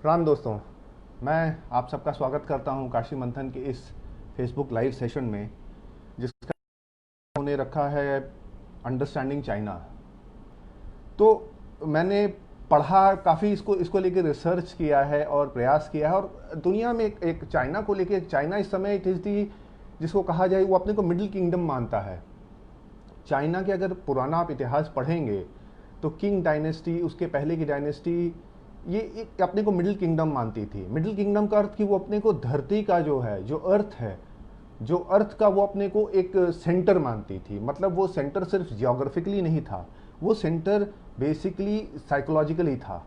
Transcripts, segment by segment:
राम दोस्तों, मैं आप सबका स्वागत करता हूं काशी मंथन के इस फेसबुक लाइव सेशन में, जिसका उन्होंने रखा है अंडरस्टैंडिंग चाइना। तो मैंने पढ़ा काफ़ी, इसको इसको लेकर रिसर्च किया है और प्रयास किया है। और दुनिया में एक चाइना को लेकर, चाइना इस समय इट इज़ दी, जिसको कहा जाए, वो अपने को मिडिल किंगडम मानता है। चाइना के अगर पुराना आप इतिहास पढ़ेंगे तो किंग डायनेस्टी, उसके पहले की डायनेस्टी, ये एक अपने को मिडिल किंगडम मानती थी। मिडिल किंगडम का अर्थ कि वो अपने को धरती का जो है, जो अर्थ है, जो अर्थ का वो अपने को एक सेंटर मानती थी। मतलब वो सेंटर सिर्फ जियोग्राफिकली नहीं था, वो सेंटर बेसिकली साइकोलॉजिकली था।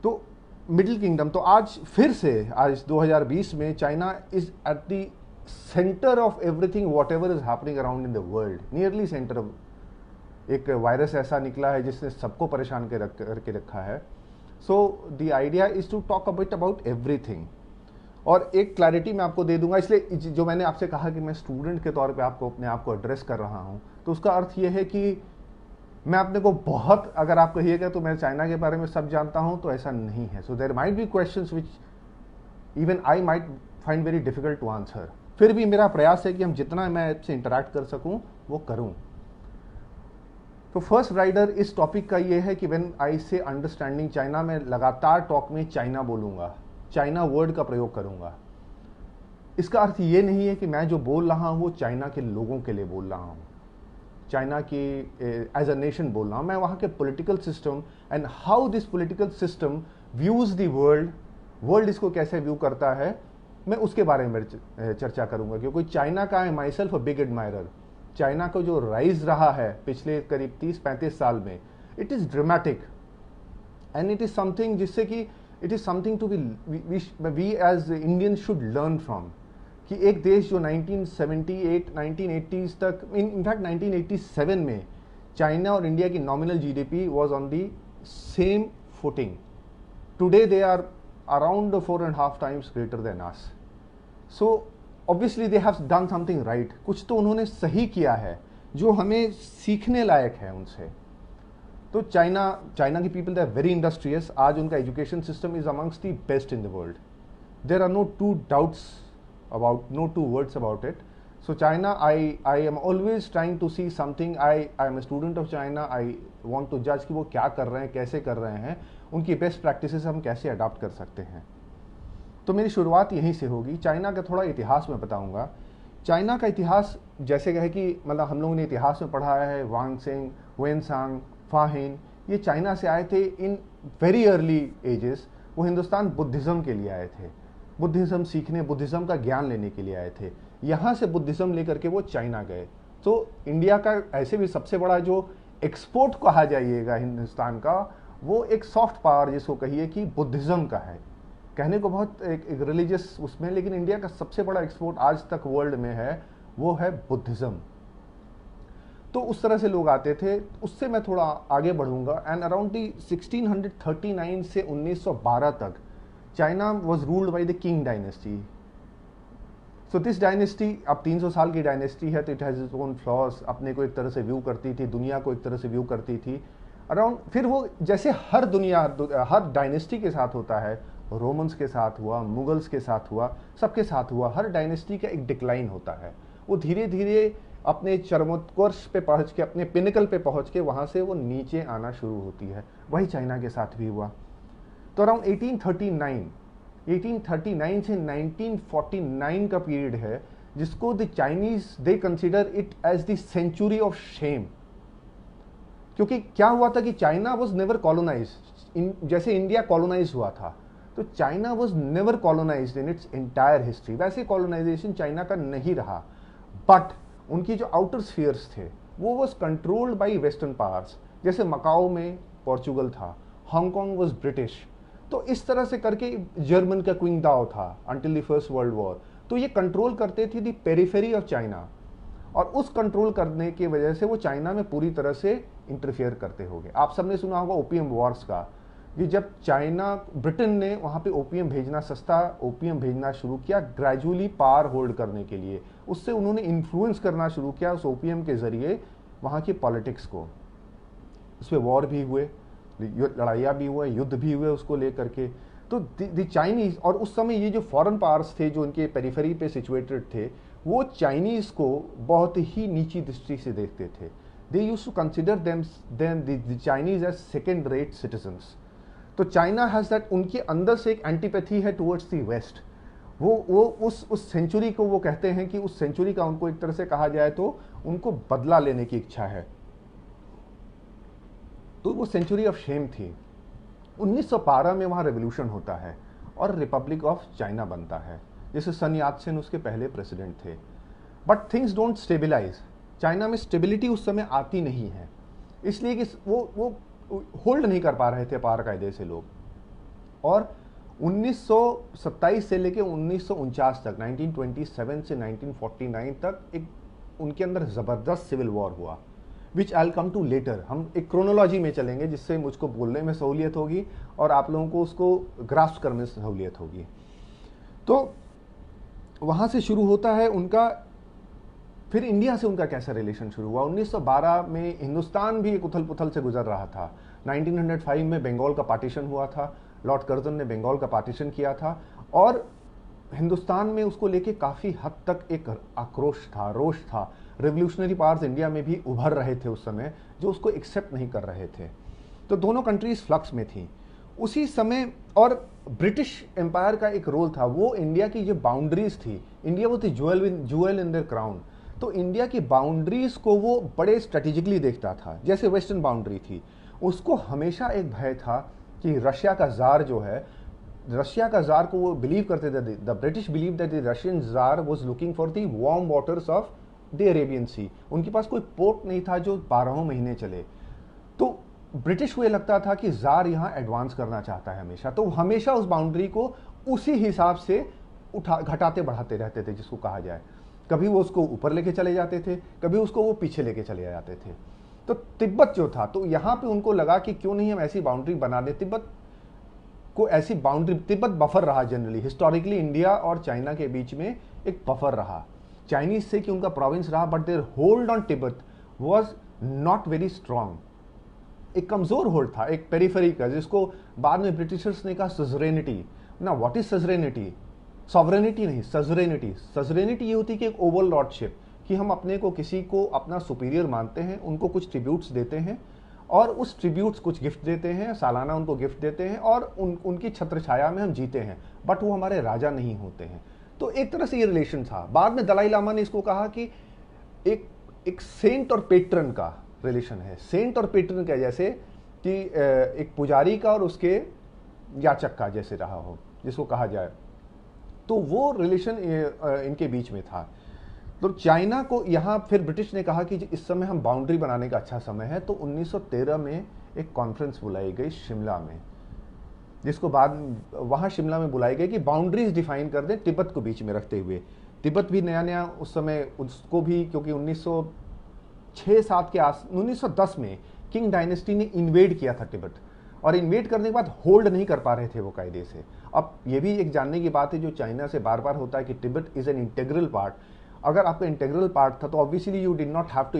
तो मिडिल किंगडम, तो आज फिर से, आज 2020 में China is at the centre of everything whatever is happening around in the world, nearly centre of. एक वायरस ऐसा निकला है जिसने सबको परेशान करके रखा है। So the idea is to talk a bit about everything. और एक क्लैरिटी मैं आपको दे दूंगा, इसलिए जो मैंने आपसे कहा कि मैं स्टूडेंट के तौर पे आपको अपने आप को एड्रेस कर रहा हूं, तो उसका अर्थ यह है कि मैं अपने को बहुत, अगर आप कहिएगा तो मैं चाइना के बारे में सब जानता हूं, तो ऐसा नहीं है। So there might be questions which even I might find very difficult to answer. फिर भी मेरा प्रयास है कि हम जितना मैं आपसे इंटरेक्ट कर सकूं वो करूं। तो फर्स्ट राइडर इस टॉपिक का ये है कि व्हेन आई से अंडरस्टैंडिंग चाइना, में लगातार टॉक में चाइना बोलूंगा, चाइना वर्ड का प्रयोग करूंगा। इसका अर्थ ये नहीं है कि मैं जो बोल रहा हूं वो चाइना के लोगों के लिए बोल रहा हूं, चाइना की एज अ नेशन बोल रहा हूं। मैं वहां के political system and how this political system views the world, world इसको कैसे व्यू करता है, मैं उसके बारे में चर्चा करूंगा। क्योंकि चाइना का है my self a big admirer. China को जो राइज रहा है पिछले करीब 30-35 साल में, it is dramatic and it is something जिससे कि it is something to we as Indian should learn from. कि एक देश जो 1978 1980s तक, इनफैक्ट 1987 में चाइना और इंडिया की nominal GDP was on the same footing, today they are around 4.5 times greater than us. So obviously they have done something right, कुछ तो उन्होंने सही किया है जो हमें सीखने लायक है उनसे। तो चाइना की people they are very industrious. आज उनका education system is amongst the best in the world. There are no two doubts about, no two words about it. So China, I am always trying to see something. I am a student of China. I want to judge कि वो क्या कर रहे हैं, कैसे कर रहे हैं, उनकी बेस्ट प्रैक्टिसेस हम कैसे अडॉप्ट कर सकते हैं। तो मेरी शुरुआत यहीं से होगी। चाइना का थोड़ा इतिहास मैं बताऊंगा। चाइना का इतिहास जैसे है कि मतलब हम लोगों ने इतिहास में पढ़ा है, वांग सेंग, वेनसांग, फाहिन, ये चाइना से आए थे इन वेरी अर्ली एजेस। वो हिंदुस्तान बुद्धिज्म के लिए आए थे, बुद्धिज्म सीखने, बुद्धिज्म का ज्ञान लेने के लिए आए थे। यहाँ से बुद्धिज्म लेकर के वो चाइना गए। तो इंडिया का ऐसे भी सबसे बड़ा जो एक्सपोर्ट कहा जाइएगा हिंदुस्तान का, वो एक सॉफ्ट पावर जिसको कहिए कि बुद्धिज्म का है। कहने को बहुत एक रिलीजियस उसमें, लेकिन इंडिया का सबसे बड़ा एक्सपोर्ट आज तक वर्ल्ड में है, वो है बुद्धिज्म। तो उस तरह से लोग आते थे। उससे मैं थोड़ा आगे बढ़ूंगा। एंड अराउंड दी 1639 से 1912 तक China was ruled by the king dynasty. So this dynasty अब 300 साल की डायनेस्टी है, तो it has its own flaws. अपने को एक तरह से व्यू करती थी, दुनिया को एक तरह से व्यू करती थी अराउंड। फिर वो जैसे हर दुनिया, हर डायनेस्टी के साथ होता है, रोमन्स के साथ हुआ, मुगल्स के साथ हुआ, सबके साथ हुआ, हर डायनेस्टी का एक डिक्लाइन होता है। वो धीरे धीरे अपने चरमोत्कर्ष पे पहुंच के, अपने पिनिकल पे पहुंच के वहां से वो नीचे आना शुरू होती है। वही चाइना के साथ भी हुआ। तो अराउंड 1839 से 1949 का पीरियड है, जिसको the Chinese they consider it as the century of shame. क्योंकि क्या हुआ था कि चाइना वॉज नेवर कॉलोनाइज्ड, जैसे इंडिया कॉलोनाइज हुआ था, तो China was never colonised in its entire history. वैसे कॉलोनाइजेशन चाइना का नहीं रहा, बट उनकी जो आउटर स्फीयर्स थे वो was controlled by western powers. जैसे मकाओ में पोर्चुगल था, हांगकांग वॉज ब्रिटिश। तो इस तरह से करके जर्मन का क्विंगडाओ था until the first world war. तो ये कंट्रोल करते थे दी पेरिफेरी ऑफ चाइना, और उस कंट्रोल करने की वजह से वो चाइना में पूरी तरह से इंटरफेयर करते हो गए। आप सबने सुना होगा ओपियम वॉर्स का, कि जब चाइना, ब्रिटेन ने वहां पे ओपियम भेजना, सस्ता ओपियम भेजना शुरू किया ग्रेजुअली पावर होल्ड करने के लिए। उससे उन्होंने इन्फ्लुएंस करना शुरू किया उस ओपियम के जरिए वहां की पॉलिटिक्स को। उस पर वॉर भी हुए, लड़ाइयाँ भी हुए, युद्ध भी हुए उसको लेकर के। तो द चाइनीज़, और उस समय ये जो फॉरेन पावर्स थे जो उनके पेरिफेरी पे सिचुएटेड थे, वो चाइनीज़ को बहुत ही नीची दृष्टि से देखते थे। They used to consider them the Chinese as second rate citizens. तो चाइना हैज़ दैट, उनके अंदर से एक एंटीपैथी है टुवर्ड्स द वेस्ट। वो उस सेंचुरी को वो कहते हैं कि उस सेंचुरी का उनको एक तरह से कहा जाए तो उनको बदला लेने की इच्छा है। तो वो सेंचुरी ऑफ शेम थी। 1912 में वहाँ रेवोल्यूशन होता है और रिपब्लिक ऑफ चाइना बनता है, जैसे सन यात सेन उसके पहले प्रेसिडेंट थे। But things don't stabilise, China में स्टेबिलिटी उस समय आती नहीं है, इसलिए कि वो होल्ड नहीं कर पा रहे थे पार कायदे से लोग। और 1927 से लेकर 1949 तक, 1927 से 1949 तक एक उनके अंदर ज़बरदस्त सिविल वॉर हुआ, which I will come to later. हम एक क्रोनोलॉजी में चलेंगे जिससे मुझको बोलने में सहूलियत होगी और आप लोगों को उसको ग्रास्प करने में सहूलियत होगी। तो वहाँ से शुरू होता है उनका, फिर इंडिया से उनका कैसा रिलेशन शुरू हुआ। 1912 में हिंदुस्तान भी एक उथल पुथल से गुजर रहा था। 1905 में बंगाल का पार्टीशन हुआ था, लॉर्ड कर्जन ने बंगाल का पार्टीशन किया था, और हिंदुस्तान में उसको लेके काफ़ी हद तक एक आक्रोश था, रोष था। रेवोल्यूशनरी पावर्स इंडिया में भी उभर रहे थे उस समय, जो उसको एक्सेप्ट नहीं कर रहे थे। तो दोनों कंट्रीज फ्लक्स में थी उसी समय। और ब्रिटिश एम्पायर का एक रोल था, वो इंडिया की जो बाउंड्रीज थी, इंडिया वो थी ज्वेल इन देयर क्राउन। तो इंडिया की बाउंड्रीज को वो बड़े स्ट्रेटेजिकली देखता था। जैसे वेस्टर्न बाउंड्री थी, उसको हमेशा एक भय था कि रशिया का जार जो है, रशिया का जार को वो बिलीव करते थे, the British believe that the Russian tsar was looking for the warm waters of the Arabian Sea. उनके पास कोई पोर्ट नहीं था जो 12 महीने चले। तो ब्रिटिश को ये लगता था कि जार यहाँ एडवांस करना चाहता है हमेशा, तो हमेशा उस बाउंड्री को उसी हिसाब से घटाते बढ़ाते रहते थे, जिसको कहा जाए। कभी वो उसको ऊपर लेके चले जाते थे, कभी उसको वो पीछे लेके चले जाते थे। तो तिब्बत जो था, तो यहाँ पे उनको लगा कि क्यों नहीं हम ऐसी बाउंड्री बना दें, तिब्बत को ऐसी बाउंड्री। तिब्बत बफर रहा जनरली, हिस्टोरिकली इंडिया और चाइना के बीच में एक बफर रहा चाइनीज से, कि उनका प्रोविंस रहा, but there hold on Tibet was not very strong. एक कमजोर होल्ड था, एक पेरिफेरी का, जिसको बाद में ब्रिटिशर्स ने कहा सजरेनिटी। ना, व्हाट इज सजरेनिटी? सॉवरेनिटी नहीं, सजरेनिटी। सजरेनिटी ये होती है कि एक ओवल लॉर्डशिप, कि हम अपने को किसी को अपना सुपीरियर मानते हैं, उनको कुछ ट्रिब्यूट्स देते हैं, और उस ट्रिब्यूट्स कुछ गिफ्ट देते हैं, सालाना उनको गिफ्ट देते हैं, और उनकी छत्र छाया में हम जीते हैं, बट वो हमारे राजा नहीं होते हैं। तो एक तरह से ये रिलेशन था। बाद में दलाई लामा ने इसको कहा कि एक सेंट और पेट्रन का रिलेशन है। सेंट और पेट्रन का, जैसे कि एक पुजारी का और उसके याचक का जैसे रहा हो, जिसको कहा जाए। तो वो रिलेशन इनके बीच में था। तो चाइना को यहाँ फिर ब्रिटिश ने कहा कि इस समय हम बाउंड्री बनाने का अच्छा समय है। तो 1913 में एक कॉन्फ्रेंस बुलाई गई शिमला में, जिसको बाद वहाँ शिमला में बुलाई गई कि बाउंड्रीज डिफाइन कर दें तिब्बत को बीच में रखते हुए। तिब्बत भी नया नया उस समय, उसको भी क्योंकि 1906-7 के 1910 में किंग डायनेस्टी ने इन्वेड किया था तिब्बत, और इन्वेड करने के बाद होल्ड नहीं कर पा रहे थे वो कायदे से। अब ये भी एक जानने की बात है जो चाइना से बार बार होता है कि Tibet is an integral part. अगर आपका इंटेग्रल पार्ट था तो obviously you did not have to,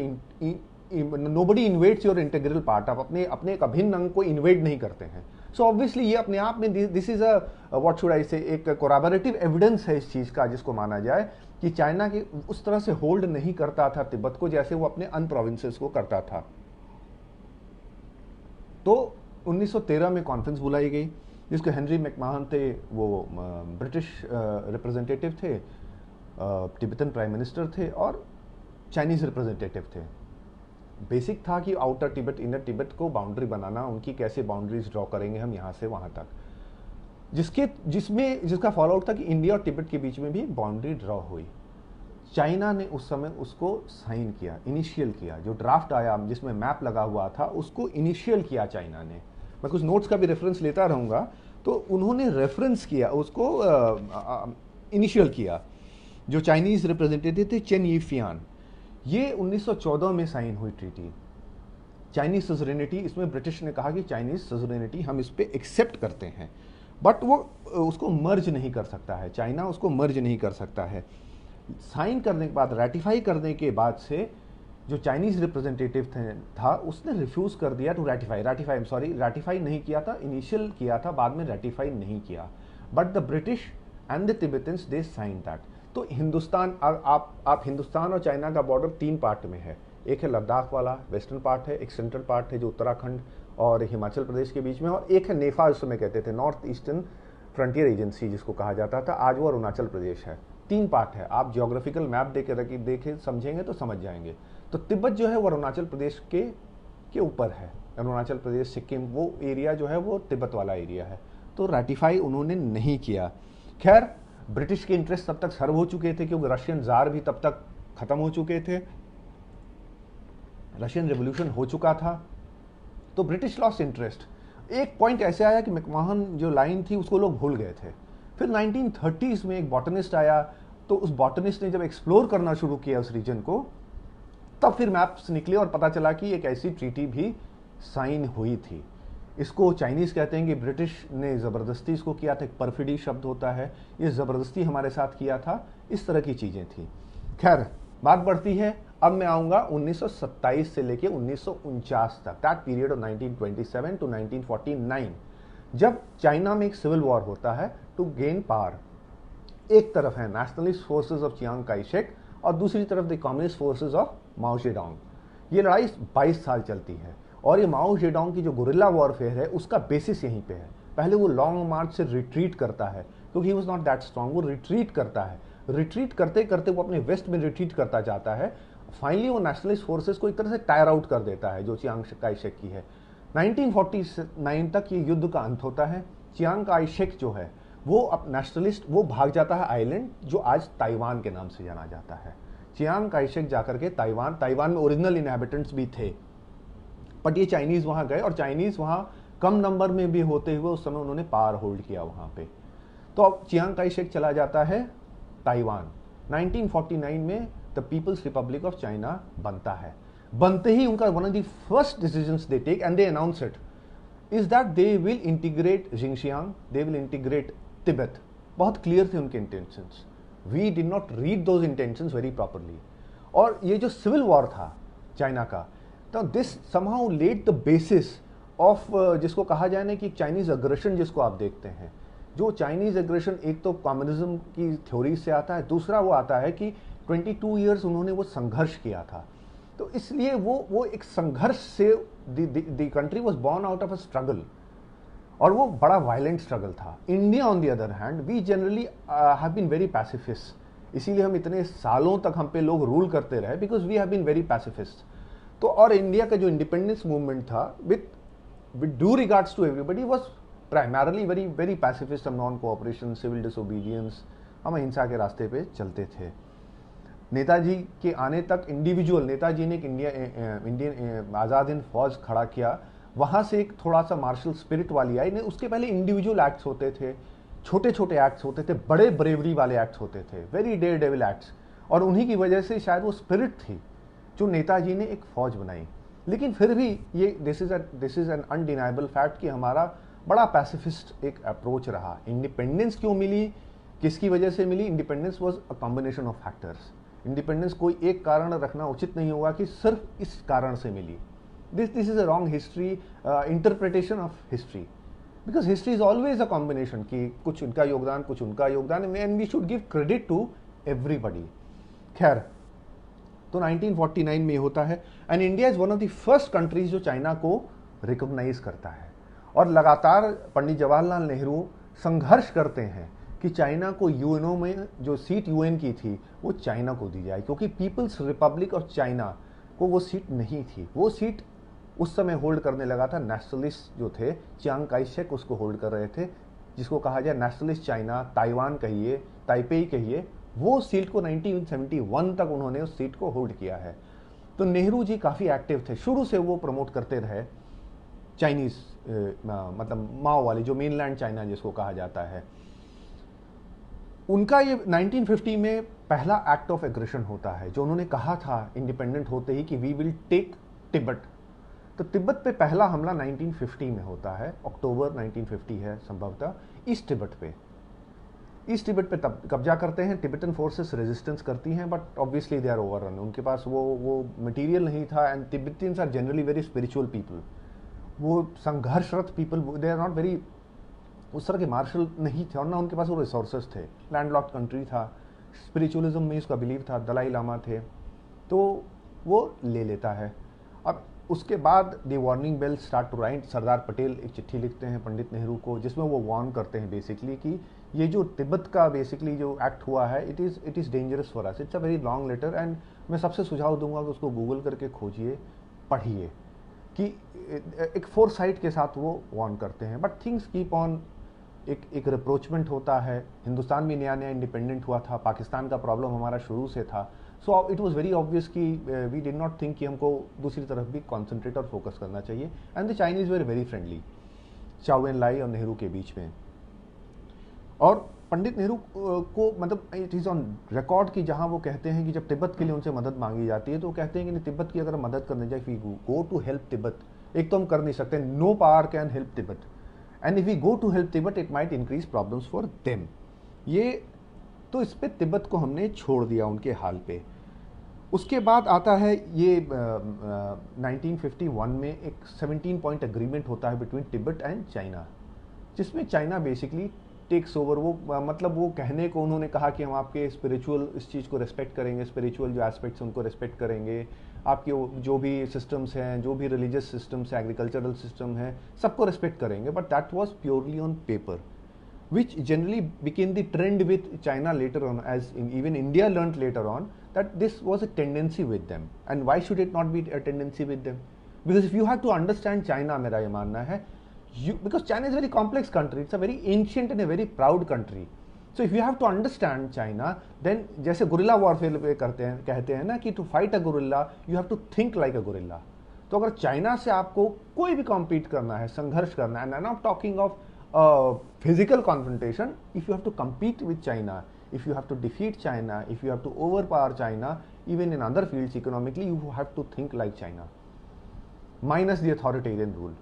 nobody invades your integral part. आप अपने एक अभिन्न अंग को इन्वेड नहीं करते हैं। सो ऑब्वियसली ये अपने आप में this is a what should I से, एक कोराबोरेटिव एविडेंस है इस चीज का, जिसको माना जाए कि चाइना के उस तरह से होल्ड नहीं करता था तिब्बत को, जैसे वो अपने अन्य प्रोविंसेस को करता था। तो 1913 में कॉन्फ्रेंस बुलाई गई, जिसको हेनरी मैकमाहन थे, वो ब्रिटिश रिप्रेजेंटेटिव थे, तिब्बतन प्राइम मिनिस्टर थे, और चाइनीज रिप्रेजेंटेटिव थे। बेसिक था कि आउटर तिब्बत, इनर तिब्बत को बाउंड्री बनाना, उनकी कैसे बाउंड्रीज ड्रॉ करेंगे हम यहाँ से वहाँ तक, जिसका फॉलो आउट था कि इंडिया और तिब्बत के बीच में भी एक बाउंड्री ड्रॉ हुई। चाइना ने उस समय उसको साइन किया, इनिशियल किया। जो ड्राफ्ट आया जिसमें मैप लगा हुआ था, उसको इनिशियल किया चाइना ने। मैं कुछ नोट्स का भी रेफरेंस लेता रहूँगा। तो उन्होंने रेफरेंस किया, उसको इनिशियल किया। जो चाइनीज रिप्रेजेंटेटिव थे चेन यीफियान, ये 1914 में साइन हुई ट्रीटी। चाइनीज सजरेनिटी, इसमें ब्रिटिश ने कहा कि चाइनीज सजरेनिटी हम इस पे एक्सेप्ट करते हैं, बट वो उसको मर्ज नहीं कर सकता है, चाइना उसको मर्ज नहीं कर सकता है। साइन करने के बाद, रेटिफाई करने के बाद से जो चाइनीज रिप्रेजेंटेटिव था उसने रिफ्यूज कर दिया टू रैटिफाई नहीं किया था, इनिशियल किया था, बाद में रैटिफाई नहीं किया, but the British and the Tibetans they sign that. तो हिंदुस्तान, आप हिंदुस्तान और चाइना का बॉर्डर 3 पार्ट में है, एक है लद्दाख वाला वेस्टर्न पार्ट है, एक सेंट्रल पार्ट है जो उत्तराखंड और हिमाचल प्रदेश के बीच में, और एक है नेफा उस समय कहते थे, नॉर्थ ईस्टर्न फ्रंटियर एजेंसी जिसको कहा जाता था, आज वो अरुणाचल प्रदेश है। 3 पार्ट है, आप ज्योग्राफिकल मैप देखे समझेंगे तो समझ जाएंगे। तो तिब्बत जो है वो अरुणाचल प्रदेश के ऊपर है, अरुणाचल प्रदेश सिक्किम वो एरिया जो है वो तिब्बत वाला एरिया है। तो रैटिफाई उन्होंने नहीं किया। खैर, ब्रिटिश के इंटरेस्ट तब तक सर्व हो चुके थे क्योंकि रशियन जार भी तब तक खत्म हो चुके थे, रशियन रेवोल्यूशन हो चुका था, तो ब्रिटिश लॉस्ट इंटरेस्ट। एक पॉइंट ऐसे आया कि मैकमाहन जो लाइन थी उसको लोग भूल गए थे। फिर 1930s में एक बॉटनिस्ट आया, तो उस बॉटनिस्ट ने जब एक्सप्लोर करना शुरू किया उस रीजन को, तब फिर मैप्स निकले और पता चला कि एक ऐसी ट्रीटी भी साइन हुई थी। इसको चाइनीज कहते हैं कि ब्रिटिश ने ज़बरदस्ती इसको किया था, एक परफिडी शब्द होता है, ये ज़बरदस्ती हमारे साथ किया था, इस तरह की चीज़ें थी। खैर, बात बढ़ती है, अब मैं आऊँगा 1927 से लेके 1949 तक, दैट पीरियड ऑफ 1927 टू 1949, जब चाइना में एक सिविल वॉर होता है टू गेन पावर। एक तरफ है nationalist forces of Chiang Kai shake और दूसरी तरफ the communist forces of Mao Zedong. ये लड़ाई 22 साल चलती है और ये माओ जेडोंग की जो गुरिल्ला वॉरफेयर है उसका बेसिस यहीं पे है। पहले वो लॉन्ग मार्च से रिट्रीट करता है क्योंकि ही वाज नॉट दैट स्ट्रांग, वो रिट्रीट करता है, रिट्रीट करते करते वो अपने वेस्ट में रिट्रीट करता जाता है। फाइनली वो नेशनलिस्ट फोर्सेस को एक तरह से टायर आउट कर देता है जो चियांग काई शेक की है। 1949 तक ये युद्ध का अंत होता है। चियांग काई शेक जो है वो अब नेशनलिस्ट, वो भाग जाता है आइलैंड जो आज ताइवान के नाम से जाना जाता है। चियांग काई शेक जाकर के ताइवान में ओरिजिनल इनहैबिटेंट्स भी थे, बट ये चाइनीज वहां गए और चाइनीज वहां कम नंबर में भी होते हुए उस समय उन्होंने पावर होल्ड किया वहां पे। तो अब चियांग काई शेक चला जाता है ताइवान। 1949 में the peoples Republic of China बनता है। बनते ही उनका one of the first decisions they take and they announce it is that they will integrate Xinjiang, they will integrate Tibet. बहुत क्लियर थे उनके intentions. We did not read those intentions very properly. और ये जो civil war था China का, तो this somehow led the basis of, जिसको कहा जाए ना कि चाइनीज अग्रेशन जिसको आप देखते हैं, जो चाइनीज एग्रेशन एक तो कम्युनिज्म की थ्योरी से आता है, दूसरा वो आता है कि 22 ईयर्स उन्होंने वो संघर्ष किया था। तो इसलिए वो एक संघर्ष से the country was born out of a struggle, और वो बड़ा वायलेंट स्ट्रगल था। India on the other hand we generally have been very pacifist, इसीलिए हम इतने सालों तक हम पे लोग रूल करते रहे, because we have been very pacifist. तो और इंडिया का जो इंडिपेंडेंस मूवमेंट था with due regards to everybody was primarily very very pacifist, हम नॉन कोऑपरेशन, सिविल डिसोबीडियंस, हम अहिंसा के रास्ते पे चलते थे। नेताजी के आने तक इंडिविजुअल, नेताजी ने एक इंडियन आज़ाद हिंद फौज खड़ा किया, वहाँ से एक थोड़ा सा मार्शल स्पिरिट वाली आई। नहीं, उसके पहले इंडिविजुअल एक्ट्स होते थे, छोटे छोटे एक्ट्स होते थे, बड़े ब्रेवरी वाले एक्ट्स होते थे, वेरी डेयर डेविल एक्ट्स, और उन्हीं की वजह से शायद वो स्पिरिट थी जो नेताजी ने एक फौज बनाई। लेकिन फिर भी ये this is N undeniable fact कि हमारा बड़ा पैसिफिस्ट एक अप्रोच रहा। इंडिपेंडेंस क्यों मिली, किसकी वजह से मिली? Independence was a combination of factors. Independence कोई एक कारण रखना उचित नहीं होगा कि सिर्फ इस कारण से मिली। This is a wrong history interpretation of history, because history is always a combination कि कुछ इनका योगदान, कुछ उनका योगदान, and we should give credit to everybody. खैर, तो 1949 में होता है and India is one of the first countries जो चाइना को रिकॉग्नाइज करता है, और लगातार पंडित जवाहरलाल नेहरू संघर्ष करते हैं कि चाइना को यूएनओ में जो सीट यूएन की थी वो चाइना को दी जाए, क्योंकि पीपल्स रिपब्लिक ऑफ चाइना को वो सीट नहीं थी। वो सीट उस समय होल्ड करने लगा था नेशनलिस्ट जो थे, चियांग काई शेक उसको होल्ड कर रहे थे, जिसको कहा जाए नेशनलिस्ट चाइना, ताइवान कहिए, ताइपेई कहिए, वो सीट को 1971 तक उन्होंने उस सीट को होल्ड किया है। तो नेहरू जी काफ़ी एक्टिव थे, शुरू से वो प्रमोट करते रहे चाइनीज मतलब माओ वाली, जो मेनलैंड चाइना जिसको कहा जाता है। उनका ये 1950 में पहला एक्ट ऑफ एग्रेशन होता है, जो उन्होंने कहा था इंडिपेंडेंट होते ही कि वी विल टेक तिब्बत। तो तिब्बत पे पहला हमला 1950 में होता है, अक्टूबर 1950 है संभवतः, ईस्ट तिब्बत पे। ईस्ट तिब्बत पे तब कब्जा करते हैं, तिब्बतन फोर्सेस रेजिस्टेंस करती हैं, but obviously they are overrun, उनके पास वो मटेरियल नहीं था। And Tibetans are generally very spiritual people, वो संघर्षरत people, they are not very उस तरह के मार्शल नहीं थे, और ना उनके पास वो रिसोर्सेज थे। लैंडलॉक्ड कंट्री था, स्पिरिचुअलिज्म में इसका बिलीव था, दलाई लामा थे, तो वो ले लेता है। अब उसके बाद the warning bell start to write. Sardar Patel एक चिट्ठी लिखते हैं पंडित नेहरू को, जिसमें वो वार्न करते हैं बेसिकली कि ये जो तिब्बत का बेसिकली जो एक्ट हुआ है, it is dangerous for us. It's a very long letter, and मैं सबसे सुझाव दूंगा कि उसको गूगल करके खोजिए, पढ़िए, कि एक फोरसाइट के साथ वो वार्न करते हैं। बट थिंग्स कीप ऑन, एक रिप्रोचमेंट होता है। हिंदुस्तान भी नया नया इंडिपेंडेंट हुआ था, पाकिस्तान का प्रॉब्लम हमारा शुरू से था। So it was very obvious कि वी डिड नॉट थिंक कि हमको दूसरी तरफ भी कॉन्सेंट्रेट और फोकस करना चाहिए। And the Chinese were very friendly Zhou N लाई और नेहरू के बीच में। और पंडित नेहरू को मतलब इट इज़ ऑन रिकॉर्ड कि जहाँ वो कहते हैं कि जब तिब्बत के लिए उनसे मदद मांगी जाती है तो वो कहते हैं कि नहीं, तिब्बत की अगर मदद करने जाए, we go to help Tibet, एक तो हम कर नहीं सकते, no power can help Tibet, and if we go to help Tibet it might increase problems for them. ये तो इस पे तिब्बत को हमने छोड़ दिया उनके हाल पे। उसके बाद आता है ये 1951 में एक 17 पॉइंट एग्रीमेंट होता है बिटवीन तिब्बत एंड चाइना, जिसमें चाइना बेसिकली टेक्स ओवर। वो मतलब वो कहने को उन्होंने कहा कि हम आपके स्पिरिचुअल इस चीज़ को रेस्पेक्ट करेंगे, स्पिरिचुअल जो एस्पेक्ट्स उनको रेस्पेक्ट करेंगे, आपके जो भी सिस्टम्स हैं, जो भी रिलीजियस सिस्टम्स हैं, एग्रीकल्चरल सिस्टम है, सबको रेस्पेक्ट करेंगे। But that was purely on paper, which generally became the trend with China later on, as even India learnt later on that this was a tendency with them. And why should it not be a tendency with them? Because if you have to understand China, मेरा ये मानना है, because China is a very complex country, it's a very ancient and a very proud country. So if you have to understand China, then जैसे guerrilla warfare पे कहते हैं ना कि to fight a gorilla you have to think like a gorilla. तो अगर China से आपको कोई भी कॉम्पीट करना है, संघर्ष करना है, and I'm not talking of physical confrontation, if you have to compete with China, if you have to defeat China, if you have to overpower China, even in other fields economically, you have to think like China, minus the authoritarian rule,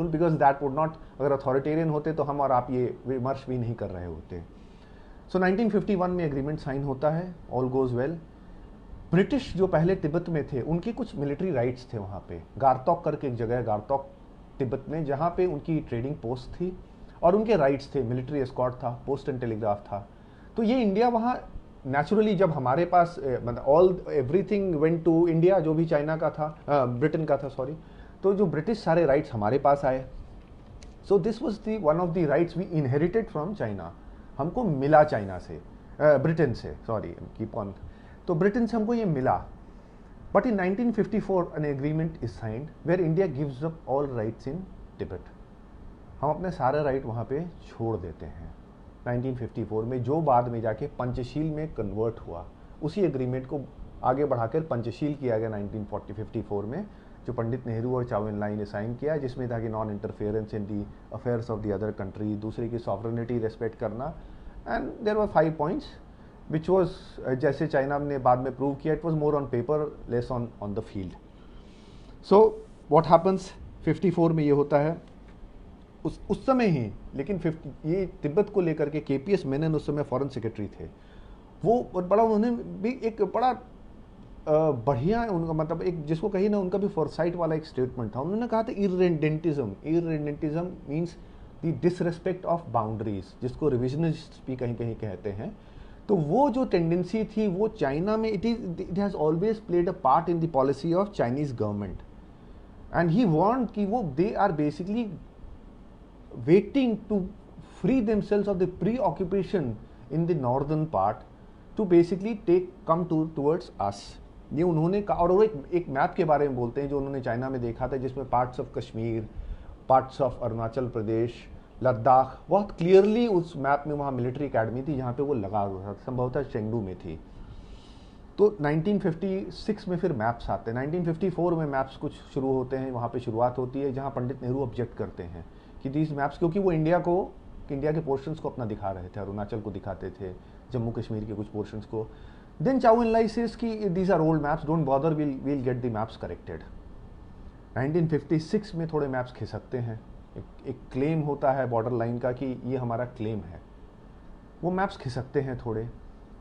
because that would not, अगर authoritarian होते तो हम और आप ये विमर्श भी नहीं कर रहे होते। So 1951 में एग्रीमेंट साइन होता है, ऑल गोज वेल। ब्रिटिश जो पहले तिब्बत में थे उनके कुछ मिलिट्री राइट्स थे वहाँ पे, गारतोक करके एक जगह है, गारतोक तिब्बत में, जहाँ पे उनकी ट्रेडिंग पोस्ट थी और उनके राइट्स थे, मिलिट्री एस्कॉर्ट था, पोस्ट एंड टेलीग्राफ था। तो ये इंडिया वहाँ नेचुरली, जब हमारे पास मतलब एवरीथिंग वेंट टू इंडिया, जो भी चाइना का था, ब्रिटेन का था सॉरी, तो जो ब्रिटिश सारे राइट्स हमारे पास आए। So this was the one of the rights we inherited from China, हमको मिला चाइना से, ब्रिटेन से, सॉरी कीप ऑन, तो ब्रिटेन से हमको ये मिला। But in 1954 an agreement is signed where India gives up all rights in Tibet. हम अपने सारे राइट वहाँ पे छोड़ देते हैं 1954 में, जो बाद में जाके पंचशील में कन्वर्ट हुआ। उसी एग्रीमेंट को आगे बढ़ाकर पंचशील किया गया 1954 में, जो पंडित नेहरू और चाउ एन लाई ने साइन किया, जिसमें था कि non interference in the affairs of the other country, दूसरे की सॉवरेनिटी रेस्पेक्ट करना, and there were 5 points which was जैसे चाइना ने बाद में प्रूव किया, it was more on paper, less on the field. So what happens 54 में ये होता है, उस समय ही, लेकिन ये तिब्बत को लेकर के केपीएस मेनन उस समय फॉरेन सेक्रेटरी थे, वो बड़ा, उन्होंने भी एक बड़ा बढ़िया उनका मतलब एक जिसको कही ना, उनका भी फॉरसाइट वाला एक स्टेटमेंट था। उन्होंने कहा था irredentism means the disrespect of boundaries, जिसको रिविजनिस्ट भी कहीं कहीं कहते हैं। तो वो जो टेंडेंसी थी वो चाइना में, it has always played a part in the policy of Chinese government, and he want कि वो they are basically waiting to free themselves of the pre occupation in the northern part to basically come towards us. ये उन्होंने कहा, और वो एक map के बारे में बोलते हैं जो उन्होंने चाइना में देखा था, जिसमें parts of Kashmir, parts of Arunachal Pradesh, Ladakh, बहुत क्लियरली उस मैप में वहाँ मिलिट्री एकेडमी थी जहाँ पे वो लगा हुआ था, संभवतः चेंगडू में थी। तो 1956 में फिर मैप्स आते हैं, 1954 में मैप्स कुछ शुरू होते हैं, वहाँ पे शुरुआत होती है जहाँ पंडित नेहरू ऑब्जेक्ट करते हैं कि दीज मैप्स, क्योंकि वो इंडिया के पोर्शंस को अपना दिखा रहे थे, अरुणाचल को दिखाते थे, जम्मू कश्मीर के कुछ पोर्शंस को। Then Chou N Lai says कि these are old maps, don't bother, we'll get the maps corrected. 1956 में थोड़े मैप्स खिसकते हैं, एक क्लेम होता है बॉर्डर लाइन का कि ये हमारा क्लेम है, वो मैप्स खिसकते हैं थोड़े.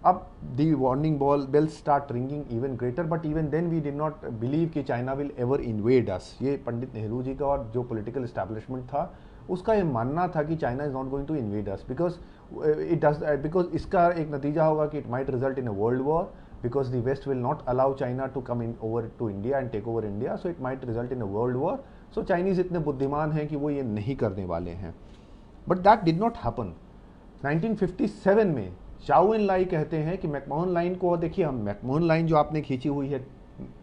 अब the warning bell start ringing even greater, but even then we did not believe कि China will ever invade us. ये पंडित नेहरू जी का और जो पॉलिटिकल एस्टैब्लिशमेंट था उसका ये मानना था कि China is not going to invade us, because इसका एक नतीजा होगा कि it might result in a world war, because the West will not allow China to come in over to India and take over India, so it might result in a world war. So Chinese इतने बुद्धिमान हैं कि वो ये नहीं करने वाले हैं. But that did not happen. 1957 में चाउ एन लाई कहते हैं कि मैकमोहन लाइन को, देखिए हम मैकमोहन लाइन जो आपने खींची हुई है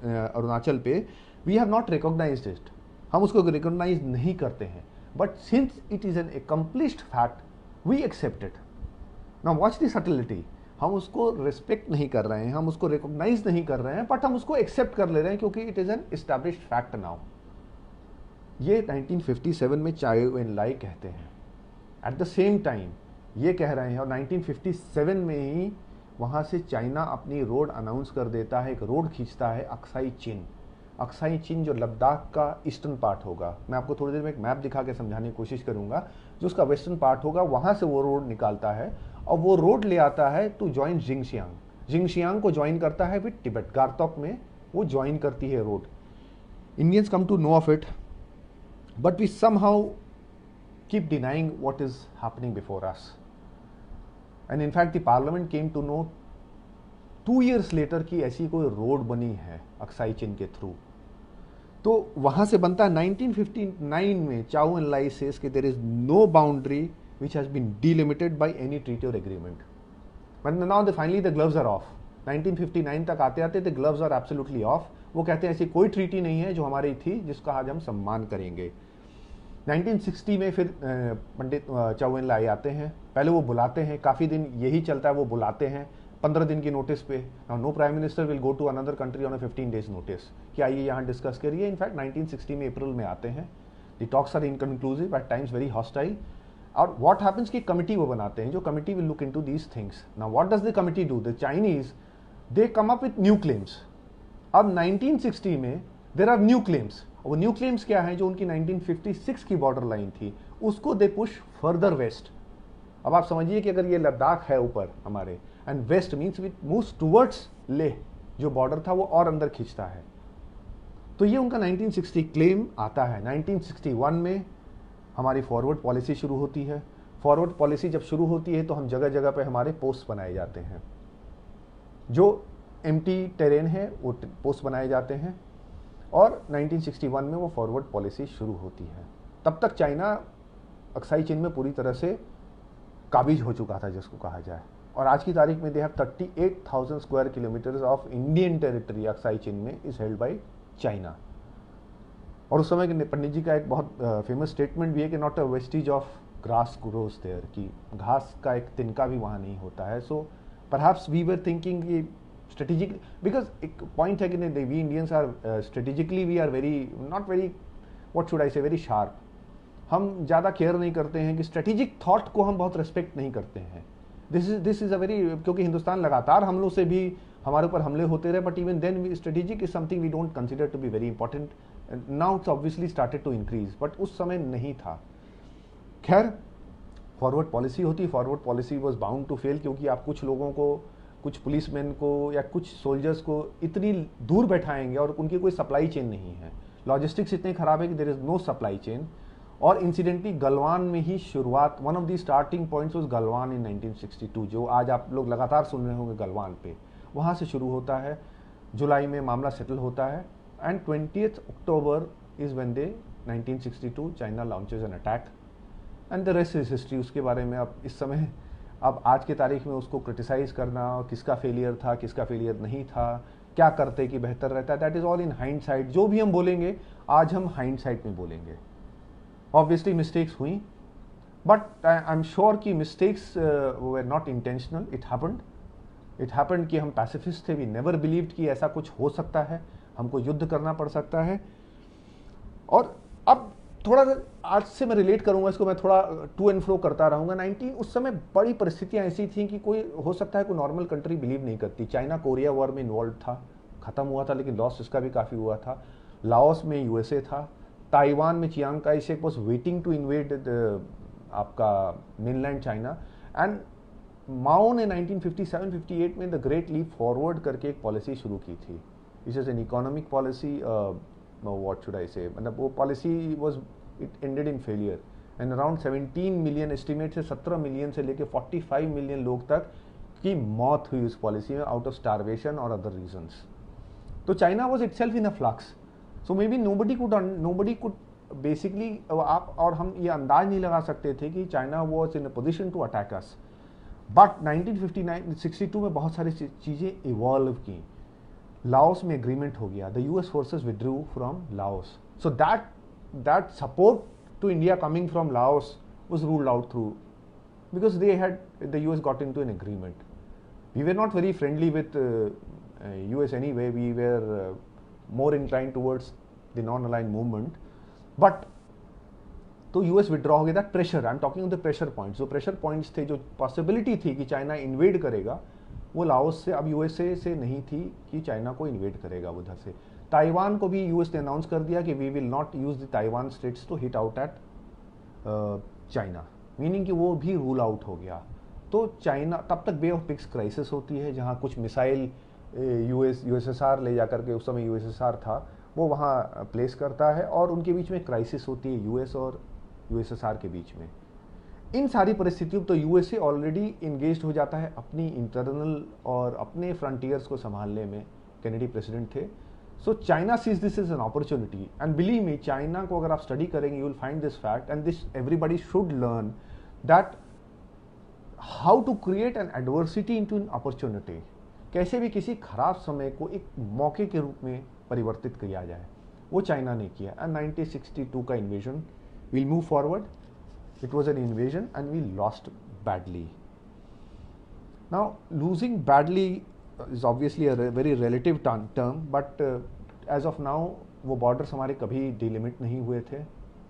अरुणाचल पे, we have not recognised it, हम उसको रिकॉग्नाइज नहीं करते हैं. But since it is an accomplished fact we accept it. Now watch the subtlety. हम उसको रिस्पेक्ट नहीं कर रहे हैं, हम उसको रिकॉग्नाइज नहीं कर रहे हैं, बट हम उसको एक्सेप्ट कर ले रहे हैं क्योंकि it is an established fact now. ये 1957 में चाउ एन लाई कहते हैं. एट द सेम टाइम ये कह रहे हैं, और 1957 में ही वहाँ से चाइना अपनी रोड अनाउंस कर देता है, एक रोड खींचता है अक्साई चिन. अक्साई चिन जो लद्दाख का ईस्टर्न पार्ट होगा, मैं आपको थोड़ी देर में एक मैप दिखा के समझाने की कोशिश करूंगा, जो उसका वेस्टर्न पार्ट होगा वहाँ से वो रोड निकालता है और वो रोड ले आता है टू ज्वाइन जिंगशियांग. जिंगशियांग को ज्वाइन करता है विद तिब्बत. गारतोक में वो ज्वाइन करती है road. Indians come to know of it, but we somehow keep denying what is happening before us. And in fact the parliament came to know 2 years later कि ऐसी कोई रोड बनी है अक्साई चिन के थ्रू. तो वहाँ से बनता है 1959 में चाउ एन लाई सेज कि there is no boundary which has been delimited by any treaty or agreement. But now finally the gloves are off. 1959 तक आते आते the gloves are absolutely off. वो कहते हैं ऐसी कोई ट्रीटी नहीं है जो हमारी थी जिसका आज हम सम्मान करेंगे. 1960 में फिर पंडित चाउ एन लाई आते हैं. पहले वो बुलाते हैं, काफ़ी दिन यही चलता है, वो बुलाते हैं 15 दिन की नोटिस पे. No prime minister will go to another country on a 15 days notice कि आइए यहाँ डिस्कस करिए. इनफैक्ट 1960 में अप्रैल में आते हैं. The talks are inconclusive, at times very hostile. और व्हाट हैपेंस कि कमिटी वो बनाते हैं, जो committee will look into these things. Now what does the committee do? The Chinese they come up with new claims. अब 1960 में there are new claims. वो new claims क्या है? जो उनकी 1956 की बॉर्डर लाइन थी उसको दे पुश फर्दर वेस्ट. अब आप समझिए कि अगर ये लद्दाख है ऊपर हमारे, and west means with moves towards Leh, जो बॉर्डर था वो और अंदर खींचता है. तो ये उनका 1960 क्लेम आता है. 1961 में हमारी फॉरवर्ड पॉलिसी शुरू होती है. फॉरवर्ड पॉलिसी जब शुरू होती है तो हम जगह जगह पे हमारे पोस्ट बनाए जाते हैं. जो एम्प्टी टेरेन है वो पोस्ट बनाए जाते हैं. और 1961 में वो फॉरवर्ड पॉलिसी शुरू होती है. तब तक चाइना अक्साई चिन में पूरी तरह से काबिज हो चुका था जिसको कहा जाए. और आज की तारीख में they have 38,000 square kilometres of Indian territory Aksai Chin में इज हेल्ड बाय चाइना. और उस समय के पंडित जी का एक बहुत फेमस स्टेटमेंट भी है कि not a vestige of grass grows there, कि घास का एक तिनका भी वहाँ नहीं होता है. So perhaps we were thinking कि स्ट्रेटेजिक, बिकॉज एक पॉइंट है कि we Indians are strategically we are very not very what should I say very sharp. हम ज़्यादा केयर नहीं करते हैं कि स्ट्रेटेजिक थॉट को हम बहुत रिस्पेक्ट नहीं करते हैं. दिस इज़ अ वेरी, क्योंकि हिंदुस्तान लगातार हमलों से भी हमारे ऊपर हमले होते रहे, but even then strategic is something we don't consider to be very important. Now it's obviously started to increase, but उस समय नहीं था. खैर, फॉरवर्ड पॉलिसी होती. Forward policy was bound to fail, क्योंकि आप कुछ लोगों को, कुछ पुलिसमैन को या कुछ सोल्जर्स को इतनी दूर बैठाएंगे और उनकी कोई सप्लाई चेन नहीं है. लॉजिस्टिक्स इतने खराब है कि there is no supply chain. और इंसिडेंटली गलवान में ही शुरुआत, one of the starting points was Galwan in 1962, जो आज आप लोग लगातार सुन रहे होंगे गलवान पे. वहाँ से शुरू होता है. जुलाई में मामला सेटल होता है and 20th October is when they 1962 China launches an attack and the rest is history. उसके बारे में अब इस समय, अब आज के तारीख में उसको क्रिटिसाइज करना, किसका फेलियर था किसका फेलियर नहीं था, क्या करते कि बेहतर रहता है, that is all in hindsight. जो भी हम बोलेंगे आज हम हाइंडसाइट में बोलेंगे. ऑब्वियसली मिस्टेक्स हुई, बट आई एम श्योर कि mistakes were not intentional. It happened कि हम पैसिफिस्ट थे. वी नेवर बिलीव्ड कि ऐसा कुछ हो सकता है, हमको युद्ध करना पड़ सकता है. और अब थोड़ा आज से मैं रिलेट करूंगा इसको, मैं थोड़ा टू एंड फ्रो करता रहूंगा. 19 उस समय बड़ी परिस्थितियां ऐसी थी कि कोई हो सकता है कोई नॉर्मल कंट्री बिलीव नहीं करती. चाइना कोरिया वॉर में इन्वॉल्व था, खत्म हुआ था, लेकिन लॉस इसका भी काफ़ी हुआ था. लाओस में यूएसए था. ताइवान में Chiang Kai Shek was waiting to invade आपका मेनलैंड चाइना. एंड माओ ने 1957-58 में द ग्रेट लीप फॉरवर्ड करके एक पॉलिसी शुरू की थी, which is an economic policy, what should I से, मतलब वो policy was, it ended in failure and around 17 million, estimate से 17 मिलियन से लेके 45 मिलियन लोग तक की मौत हुई उस पॉलिसी में आउट ऑफ स्टारवेशन और अदर रीजंस. तो China was itself in a flux. So may be nobody could basically, आप और हम ये अंदाज नहीं लगा सकते थे कि China was in a position to attack us. But 1959-62 में बहुत सारी चीज़ें इवॉल्व की. लाओस में एग्रीमेंट हो गया, the US forces withdrew from Laos. So that support to India coming from Laos was ruled out through, because the US got into an agreement. We were not very friendly with US anyway. We were more inclined towards the non-aligned movement. But तो US withdraw हो गया. That pressure, I am talking of the pressure points. जो pressure points थे, जो possibility थी कि China invade करेगा, वो लाओस से, अब यूएसए से नहीं थी कि चाइना को इन्वेड करेगा उधर से. ताइवान को भी यूएस ने अनाउंस कर दिया कि we will not use the Taiwan states to hit out at China, meaning कि वो भी रूल आउट हो गया. तो चाइना, तब तक बे ऑफ पिग्स क्राइसिस होती है, जहाँ कुछ मिसाइल यूएसएसआर ले जाकर के, उस समय यूएसएसआर था, वो वहाँ प्लेस करता है और उनके बीच में क्राइसिस होती है यूएस और यूएसएसआर के बीच में. इन सारी परिस्थितियों तो यूएसए ऑलरेडी इंगेज हो जाता है अपनी इंटरनल और अपने फ्रंटियर्स को संभालने में. कैनेडी प्रेसिडेंट थे. So China sees this is an opportunity, and believe me, China को अगर आप स्टडी करेंगे, you will find this fact, and this everybody should learn that how to create an adversity into an opportunity. कैसे भी किसी खराब समय को एक मौके के रूप में परिवर्तित किया जाए, वो चाइना ने किया. एंड 1962 का invasion, we'll move forward. It was an invasion and we lost badly. Now, losing badly is obviously a very relative term, but as of now, वो बॉर्डर्स हमारे कभी डिलिमिट नहीं हुए थे.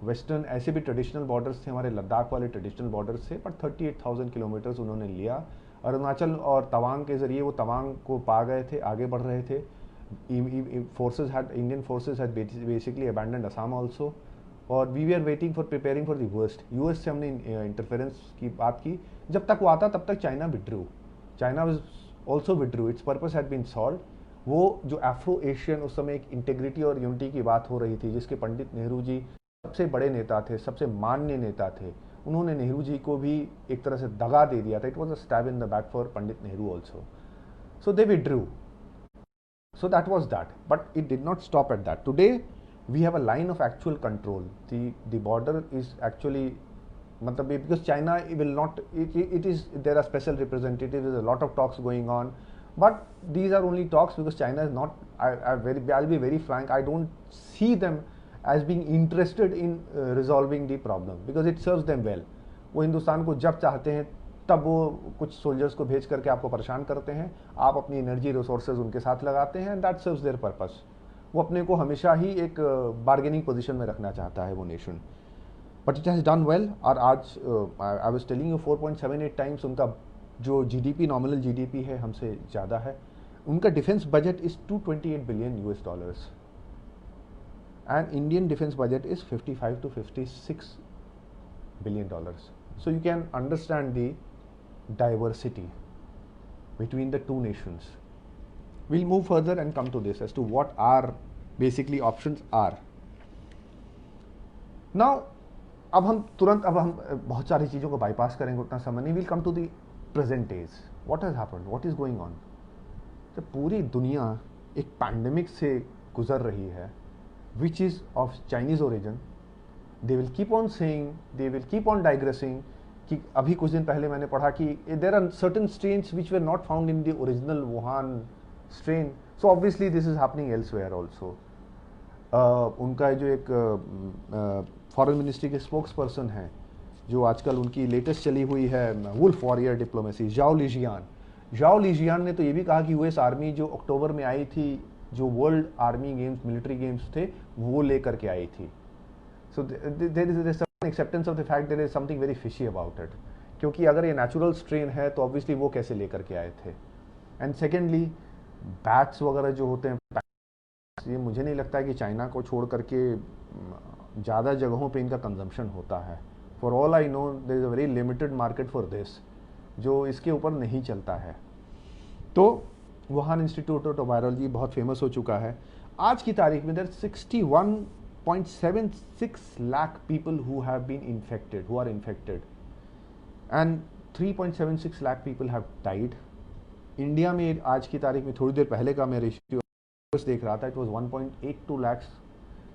वेस्टर्न ऐसे भी ट्रेडिशनल बॉर्डर्स थे, हमारे लद्दाख वाले ट्रेडिशनल बॉर्डर्स थे, बट 38,000 किलोमीटर्स उन्होंने लिया. अरुणाचल और तवांग के जरिए वो तवांग को पा गए थे, आगे बढ़ रहे थे. Indian forces had basically abandoned Assam also, और we are waiting for preparing for the worst. US से हमने इंटरफेरेंस की बात की. जब तक वो आता तब तक China withdrew. China was also withdrew. It's purpose had been solve. वो जो अफ्रो एशियन, उस समय एक इंटेग्रिटी और यूनिटी की बात हो रही थी, जिसके पंडित नेहरू जी सबसे बड़े नेता थे, सबसे मान्य नेता थे. उन्होंने नेहरू जी को भी एक तरह से दगा दे दिया था. It was a stab in the back for Pandit Nehru also. So they withdrew. So that was that, but it did not stop at that. Today we have a line of actual control. The border is actually, matlab, because China will not, it is, there are special representatives, there's a lot of talks going on, but these are only talks because China is not, I'll be very frank, I don't see them as being interested in resolving the problem, because it serves them well. वो हिंदुस्तान को जब चाहते हैं तब वो कुछ soldiers को भेज करके आपको परेशान करते हैं, आप अपनी एनर्जी रिसोर्सेज उनके साथ लगाते हैं, and that serves there purpose. वो अपने को हमेशा ही एक बार्गेनिंग पोजीशन में रखना चाहता है वो nation. But it has done well. और आज I was telling you 4.78 times उनका जो जीडीपी, नॉमिनल जीडीपी है, हमसे ज़्यादा है. उनका defence budget is $228 billion and Indian defence budget is $55 to $56 billion. So you can understand the diversity between the two nations. We'll move further and come to this as to what our basically options are. Now, अब हम बहुत सारी चीज़ों को bypass करेंगे, उतना समय नहीं. We'll come to the present days. What has happened? What is going on? तो पूरी दुनिया एक पैंडेमिक से गुजर रही है, which is of Chinese origin. They will keep on saying, they will keep on digressing. कि अभी कुछ दिन पहले मैंने पढ़ा कि there are certain strains which were not found in the original Wuhan strain. So obviously this is happening elsewhere also. उनका जो एक फॉरेन मिनिस्ट्री के स्पोक्स पर्सन है, जो आजकल उनकी लेटेस्ट चली हुई है वुल्फ वॉरियर डिप्लोमेसी, जाओ लीजियान ने तो ये भी कहा कि यूएस आर्मी जो अक्टूबर में आई थी, जो world army games, military games थे, वो लेकर के आई थी. So there is acceptance of the fact there is something very fishy about it, क्योंकि अगर ये नेचुरल स्ट्रेन है तो ऑब्वियसली वो कैसे लेकर के आए थे. एंड सेकेंडली, बैट्स वगैरह जो होते हैं, ये मुझे नहीं लगता है कि चाइना को छोड़ करके ज़्यादा जगहों पे इनका कंजम्पशन होता है. For all I know there is a very limited market for this. जो इसके ऊपर नहीं चलता है। तो वुहान इंस्टीट्यूट ऑफ वायरोलॉजी बहुत फेमस हो चुका है। आज की तारीख में there 61.76 lakh people who have been infected, who are infected, and 3.76 lakh people have died. India में आज की तारीख में थोड़ी देर पहले का मैं रेशियो देख रहा था, इट वाज 1.82 लाख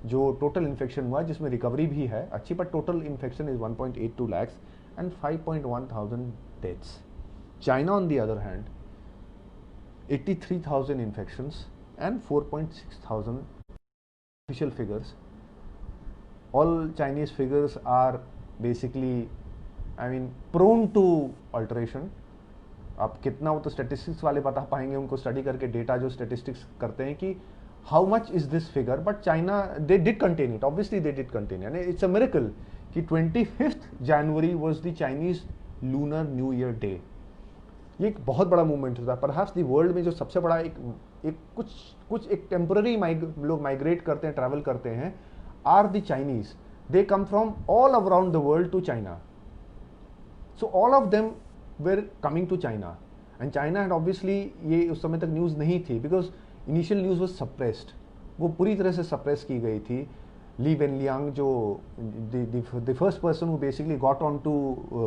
जो टोटल इन्फेक्शन हुआ, जिसमें रिकवरी भी है अच्छी, but total infection is 1.82 lakh and 5.1 thousand deaths. China on the other hand 83,000 infections and 4.6 thousand official figures. All Chinese figures are basically, I mean, prone to alteration. अब कितना वो तो स्टेटिस्टिक्स वाले बता पाएंगे, उनको स्टडी करके डेटा जो स्टेटिस्टिक्स करते हैं कि how much is this figure, but China they did contain it, obviously they did contain, and it's a miracle कि 25 January was the Chinese lunar new year day. ये एक बहुत बड़ा मूवमेंट होता है। परहैप्स द वर्ल्ड में जो सबसे बड़ा एक एक टेम्पररी लोग माइग्रेट करते हैं, ट्रैवल करते हैं, are the Chinese. They come from all around the world to China, so all of them were coming to China, and China had obviously, ये उस समय तक न्यूज़ नहीं थी because initial news was suppressed, वो पूरी तरह से सप्रेस की गई थी। ली वेनलियांग जो the first person who basically got on to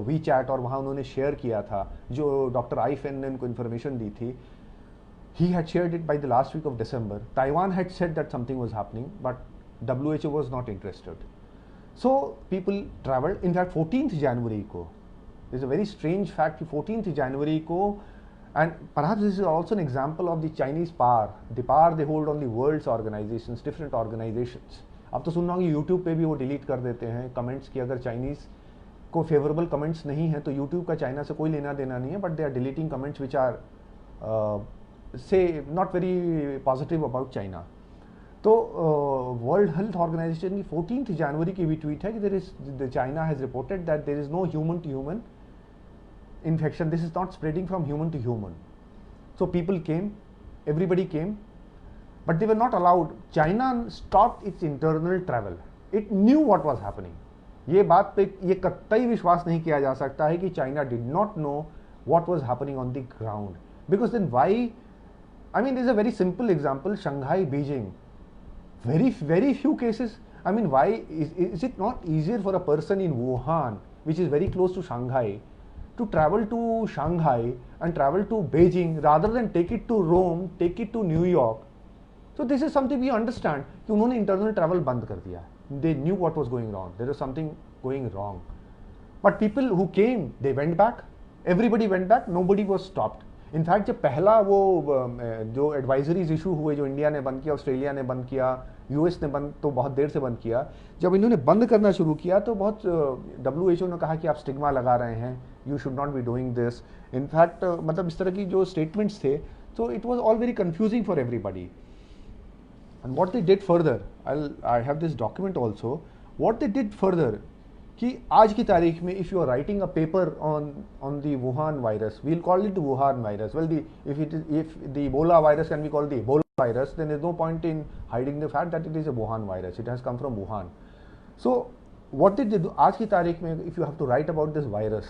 WeChat, और वहाँ उन्होंने शेयर किया था, जो डॉक्टर आई फेन ने उनको इन्फॉर्मेशन दी थी, he had shared it by the last week of December. Taiwan had said that something was happening, but WHO was not interested. So people traveled. In fact, 14th January ko, there's a very strange fact, 14th January ko, and perhaps this is also an example of the Chinese power, the power they hold on the world's organizations, different organizations. अब तो सुन रहा हूँ कि YouTube पे भी वो delete कर देते हैं कमेंट्स की, अगर चाइनीज़ को फेवरेबल कमेंट्स नहीं है तो यूट्यूब का चाइना से कोई लेना देना नहीं है, but they are deleting comments which are so not very positive about China. तो वर्ल्ड हेल्थ ऑर्गेनाइजेशन की 14th जनवरी की भी ट्वीट है कि there is, the China has reported that there is no human to human infection, this is not spreading from human to human. So people came, everybody came, but they were not allowed. China stopped its internal travel. It knew what was happening. ये बात पे ये कतई विश्वास नहीं किया जा सकता है कि China did not know what was happening on the ground. Because then why, I mean, this is a very simple example, Shanghai, Beijing, very few cases. I mean, why is it not easier for a person in Wuhan, which is very close to Shanghai, to travel to Shanghai and travel to Beijing rather than take it to Rome, take it to New York? So this is something we understand कि उन्होंने internal travel बंद कर दिया. They knew what was going wrong. There was something going wrong. But people who came, they went back. Everybody went back. Nobody was stopped. In fact जब पहला वो जो advisories issue हुए, जो इंडिया ने बंद किया, ऑस्ट्रेलिया ने बंद किया, यूएस ने बंद तो बहुत देर से बंद किया, जब इन्होंने बंद करना शुरू किया तो बहुत WHO ने कहा कि आप स्टिग्मा लगा रहे हैं, you should not be doing this. In fact मतलब इस तरह की जो स्टेटमेंट्स थे, तो it was all very confusing for everybody. And what they did further, I have this document also, what they did further कि आज की तारीख में if you are writing a paper on the Wuhan virus, we will call it Wuhan virus, well if the Ebola virus can be called the Ebola virus, then there is no point in hiding the fact that it is a Wuhan virus, it has come from Wuhan. So what did they do? आज की तारीख में if you have to write about this virus,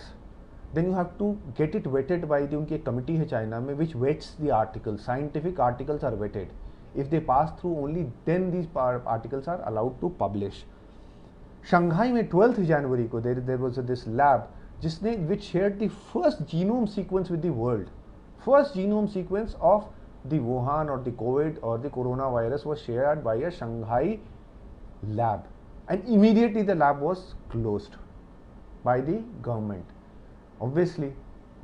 then you have to get it vetted by the, उनकी एक committee है China में which vets the articles, scientific articles are vetted, if they pass through only then these articles are allowed to publish. Shanghai में 12th जनवरी को there was this lab जिसने which shared the first genome sequence with the world. First genome sequence of the Wuhan or the COVID or the coronavirus was shared by a Shanghai lab, and immediately the lab was closed by the government. Obviously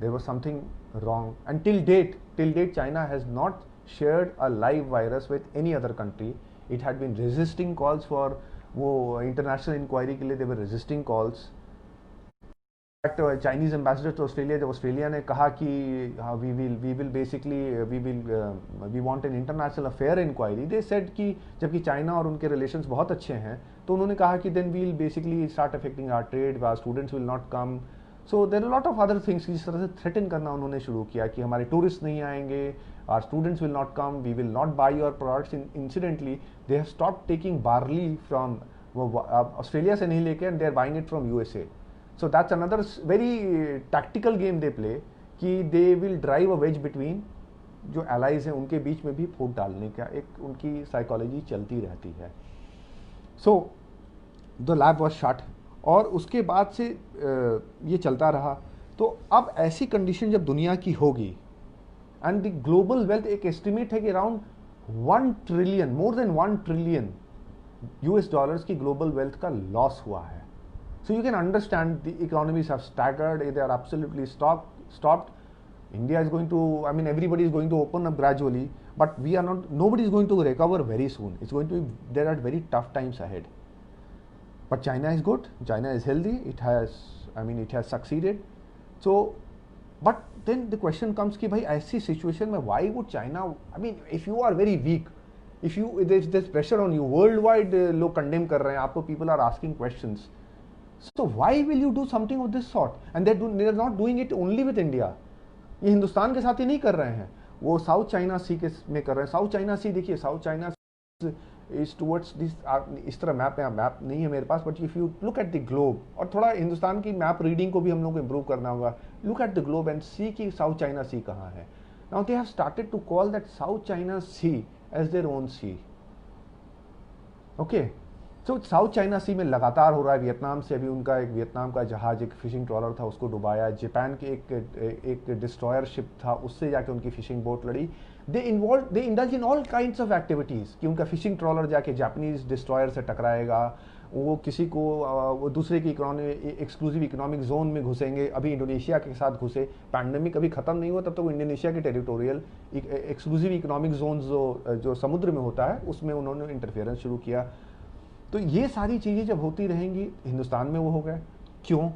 there was something wrong, and till date China has not shared a live virus with any other country. It had been resisting calls for वो international inquiry के लिए they were resisting calls. Chinese ambassador to Australia, जब Australia ने कहा कि we want an international affair inquiry, they said कि जबकि China और उनके रिलेशंस बहुत अच्छे हैं, तो उन्होंने कहा कि then we will basically start affecting our trade, our students will not come. So there are lot of other things, जिस तरह से थ्रेटन करना उन्होंने शुरू किया कि हमारे टूरिस्ट नहीं आएंगे, our students will not come, we will not buy your products. Incidentally, they have stopped taking barley from Australia से नहीं लेके, and they are buying it from USA. So that's another very tactical game they play कि they will drive a wedge between जो allies हैं उनके बीच में भी फूट डालने का एक उनकी साइकोलॉजी चलती रहती है. So the lab was shut और उसके बाद से ये चलता रहा. तो अब ऐसी कंडीशन जब दुनिया की होगी एंड द ग्लोबल वेल्थ एक एस्टिमेट है कि around 1 trillion, more than 1 trillion US dollars की ग्लोबल वेल्थ का लॉस हुआ है. So you can understand the economies have staggered, they are absolutely stopped. India is going to, I mean, everybody is going to open up gradually, but we are not, nobody is going to recover very soon. It's going to be, there are very tough times ahead. But China is good, China is healthy, it has succeeded. So, but then the question comes कि भाई ऐसी situation में why would China, I mean, if you are very weak, if you, there's pressure on you, worldwide लोग condemn कर रहे हैं आपको, people are asking questions. So why will you do something of this sort? And they are not doing it only with India. ये हिंदुस्तान के साथ ही नहीं कर रहे हैं, वो साउथ चाइना सी के में कर रहे हैं. साउथ चाइना सी देखिए, South China is towards this, इस तरह मैप नहीं है मेरे पास, but if you look at the globe, और थोड़ा हिंदुस्तान की मैप रीडिंग को भी हम लोग को इम्प्रूव करना होगा. Look at the globe and see कि साउथ चाइना सी कहाँ है. Now they have started to call that South China Sea as their own sea. Okay, so South China Sea में लगातार हो रहा है. वियतनाम से अभी उनका एक वियतनाम का जहाज, एक फिशिंग ट्रॉलर था, उसको डुबाया. जापान के एक डिस्ट्रॉयर शिप था, उससे जाके उनकी फिशिंग बोट लड़ी. They indulge in all kinds of activities कि उनका फिशिंग ट्रॉलर जाके जापानीज डिस्ट्रॉयर से टकराएगा, वो किसी को वो दूसरे की एक्सक्लूसिव इकोनॉमिक जोन में घुसेंगे. अभी इंडोनेशिया के साथ घुसे, पैंडेमिक अभी खत्म नहीं हुआ तब तक वो इंडोनेशिया के टेरिटोरियल एक्सक्लूसिव इकोनॉमिक जोन जो समुद्र में होता है उसमें उन्होंने इंटरफेरेंस शुरू किया. तो ये सारी चीज़ें जब होती रहेंगी, हिंदुस्तान में वो हो गए. क्यों,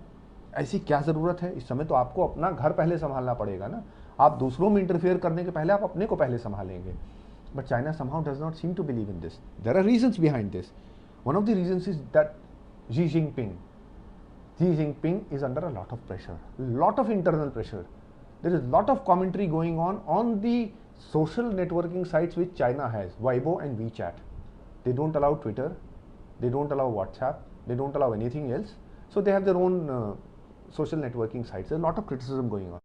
ऐसी क्या ज़रूरत है इस समय? तो आपको अपना घर पहले संभालना पड़ेगा ना. आप दूसरों में इंटरफेयर करने के पहले आप अपने को पहले संभालेंगे. But China somehow does not seem to believe in this. There are reasons behind this. One of the reasons is that Xi Jinping is under a lot of pressure, lot of internal pressure. There is a lot of commentary going on the social networking sites which China has, Weibo and WeChat. They don't allow Twitter, they don't allow WhatsApp, they don't allow anything else. So they have their own social networking sites. There's a lot of criticism going on.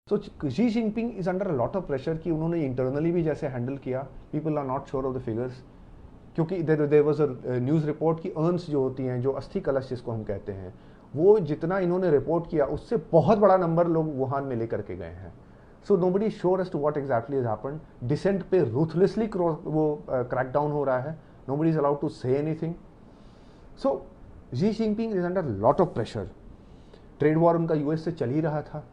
So Xi Jinping is under a lot of pressure कि उन्होंने internally भी जैसे handle किया. People are not sure of the figures. क्योंकि there was a news report की earns जो होती हैं, जो अस्थि कलश जिसको हम कहते हैं, वो जितना इन्होंने रिपोर्ट किया उससे बहुत बड़ा नंबर लोग वुहान में लेकर के गए हैं. So nobody is sure as to what exactly has happened. Dissent पे रूथलेसली वो क्रैकडाउन हो रहा है. Nobody is allowed to say anything. So Xi Jinping is under lot of pressure. Trade war उनका यूएस से चल ही रहा था,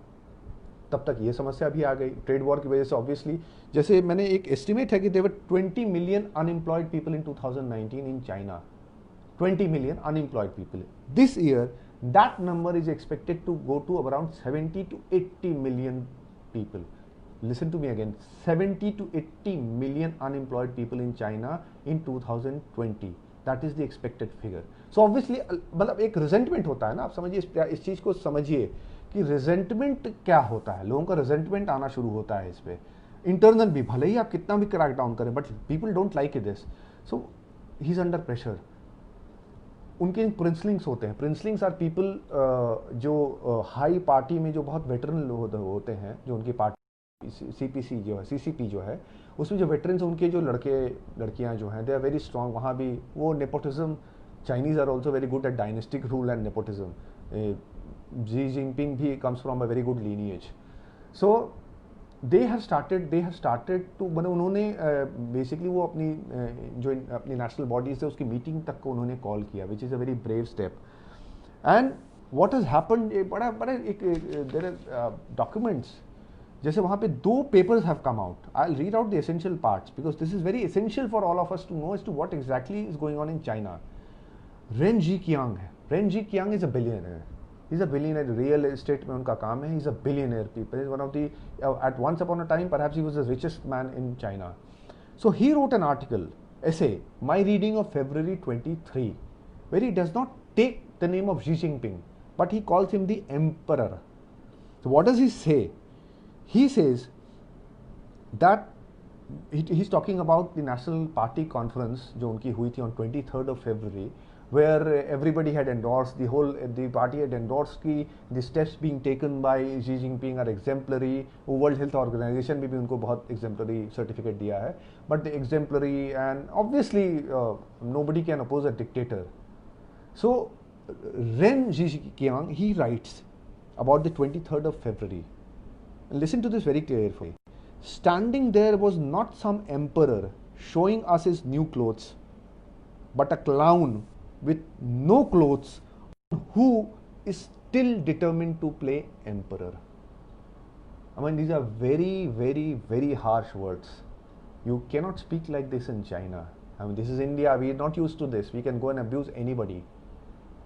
तब तक ये समस्या भी आ गई. ट्रेड वॉर की वजह से ऑब्वियसली, जैसे मैंने एक एस्टिमेट है कि there were 20 million unemployed people in 2019 in China. 20 million unemployed people. This year that number is expected to go to around 70 to 80 million people. Listen to me again, 70 to 80 million unemployed people in China in 2020. That is the expected figure. So obviously, मतलब एक resentment होता है ना. आप समझिए, इस चीज़ को समझिए कि resentment क्या होता है. लोगों का resentment आना शुरू होता है इस पे. Internal भी, भले ही आप कितना भी crack down करें, but people don't like this. So he's under pressure. उनके प्रिंसलिंग्स होते हैं. प्रिंसलिंग्स आर पीपल जो हाई पार्टी में जो बहुत वेटरन होते हैं, जो उनकी पार्टी सीपीसी जो है, सीसीपी जो है, उसमें जो वेटरन्स उनके जो लड़कियां जो हैं, दे आर वेरी स्ट्रॉन्ग. वहाँ भी वो nepotism, Chinese are also very good at dynastic rule and nepotism. Xi Jinping भी comes from a very good lineage. So they have started to, मतलब उन्होंने बेसिकली वो अपनी जो अपनी नेशनल बॉडीज है उसकी मीटिंग तक को उन्होंने कॉल किया, which is a very brave step. And what has happened, बड़ा एक देयर आर डॉक्यूमेंट्स, जैसे वहाँ पे 2 papers have come out. I will read out the essential parts because this is very essential for all of us to know as to what exactly is going on in China. Ren Zhiqiang है. Ren Zhiqiang is a billionaire. He's a billionaire. Real estate में उनका काम है. He's a billionaire. People is one of the at once upon a time perhaps he was the richest man in China. So he wrote an article, essay, my reading of February 23, where he does not take the name of Xi Jinping, but he calls him the emperor. So what does he say? He says that he's talking about the National Party conference जो उनकी हुई थी on 23rd of February, where everybody had endorsed, the party had endorsed कि the steps being taken by Xi Jinping are exemplary. World Health Organization भी उनको बहुत exemplary certificate दिया है. But the exemplary, and obviously nobody can oppose a dictator. So Ren Zhiqiang, he writes about the 23rd of February. Listen to this very carefully. Standing there was not some emperor showing us his new clothes, but a clown with no clothes who is still determined to play emperor. I mean, these are very, very, very harsh words. You cannot speak like this in China. I mean, this is India. We are not used to this. We can go and abuse anybody.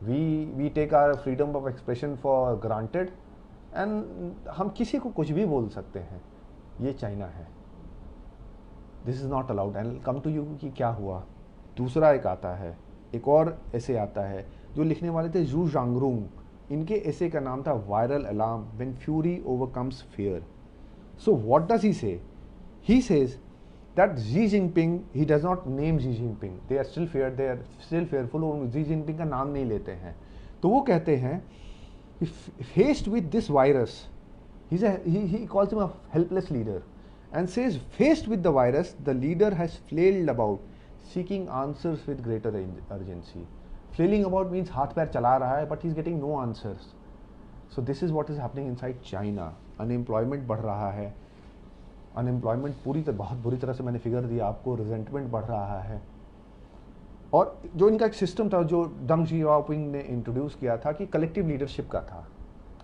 We take our freedom of expression for granted, and हम किसी को कुछ भी बोल सकते हैं. ये China है. This is not allowed. And come to you कि क्या हुआ. दूसरा एक आता है, एक और ऐसे आता है जो लिखने वाले थे जू जांगरुंग. इनके ऐसे का नाम था viral alarm when fury overcomes fear. So what does he say? He says that Xi Jinping, he does not name Xi Jinping. They are still fearful. वो Xi Jinping का नाम नहीं लेते हैं. तो वो कहते हैं, faced with this virus, he calls him a helpless leader, and says, faced with the virus, the leader has flailed about, seeking answers with greater urgency. Flailing about means हाथ पैर चला रहा है, but he is getting no answers. So this is what is happening inside China. Unemployment बढ़ रहा है. Unemployment बहुत बुरी तरह से मैंने फिगर दिया आपको. रिजेंटमेंट बढ़ रहा है. और जो इनका एक सिस्टम था जो डंग जियाओपिंग ने इंट्रोड्यूस किया था कि कलेक्टिव लीडरशिप का था.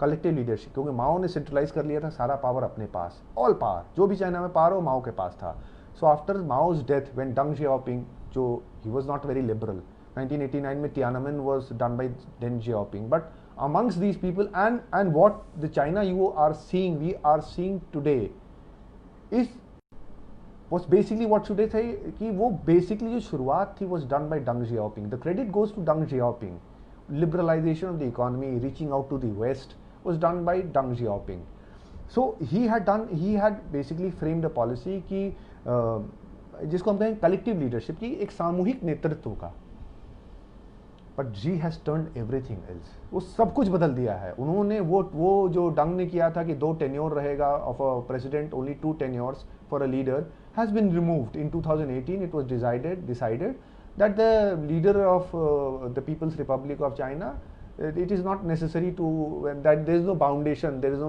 कलेक्टिव लीडरशिप, क्योंकि माओ ने सेंट्रलाइज कर लिया था सारा पावर अपने पास. ऑल पावर, जो भी चाइना में पावर हो माओ के पास था. So after Mao's death when Deng Xiaoping, जो he was not very liberal, 1989 में Tiananmen was done by Deng Xiaoping. But amongst these people and what the China you are seeing, we are seeing today was basically what should I say कि वो basically जो शुरुआत थी was done by Deng Xiaoping. The credit goes to Deng Xiaoping. Liberalization of the economy, reaching out to the West was done by Deng Xiaoping. So he had basically framed a policy कि जिसको हम कहें collective leadership की, एक सामूहिक नेतृत्व का. But Xi has turn everything else. वो सब कुछ बदल दिया है उन्होंने. वो जो डंग ने किया था कि 2 टेन्योर रहेगा of a president, only 2 tenures for a leader, has been removed. In 2018 it was decided that the leader of the peoples Republic of China, it is not necessary to that there is no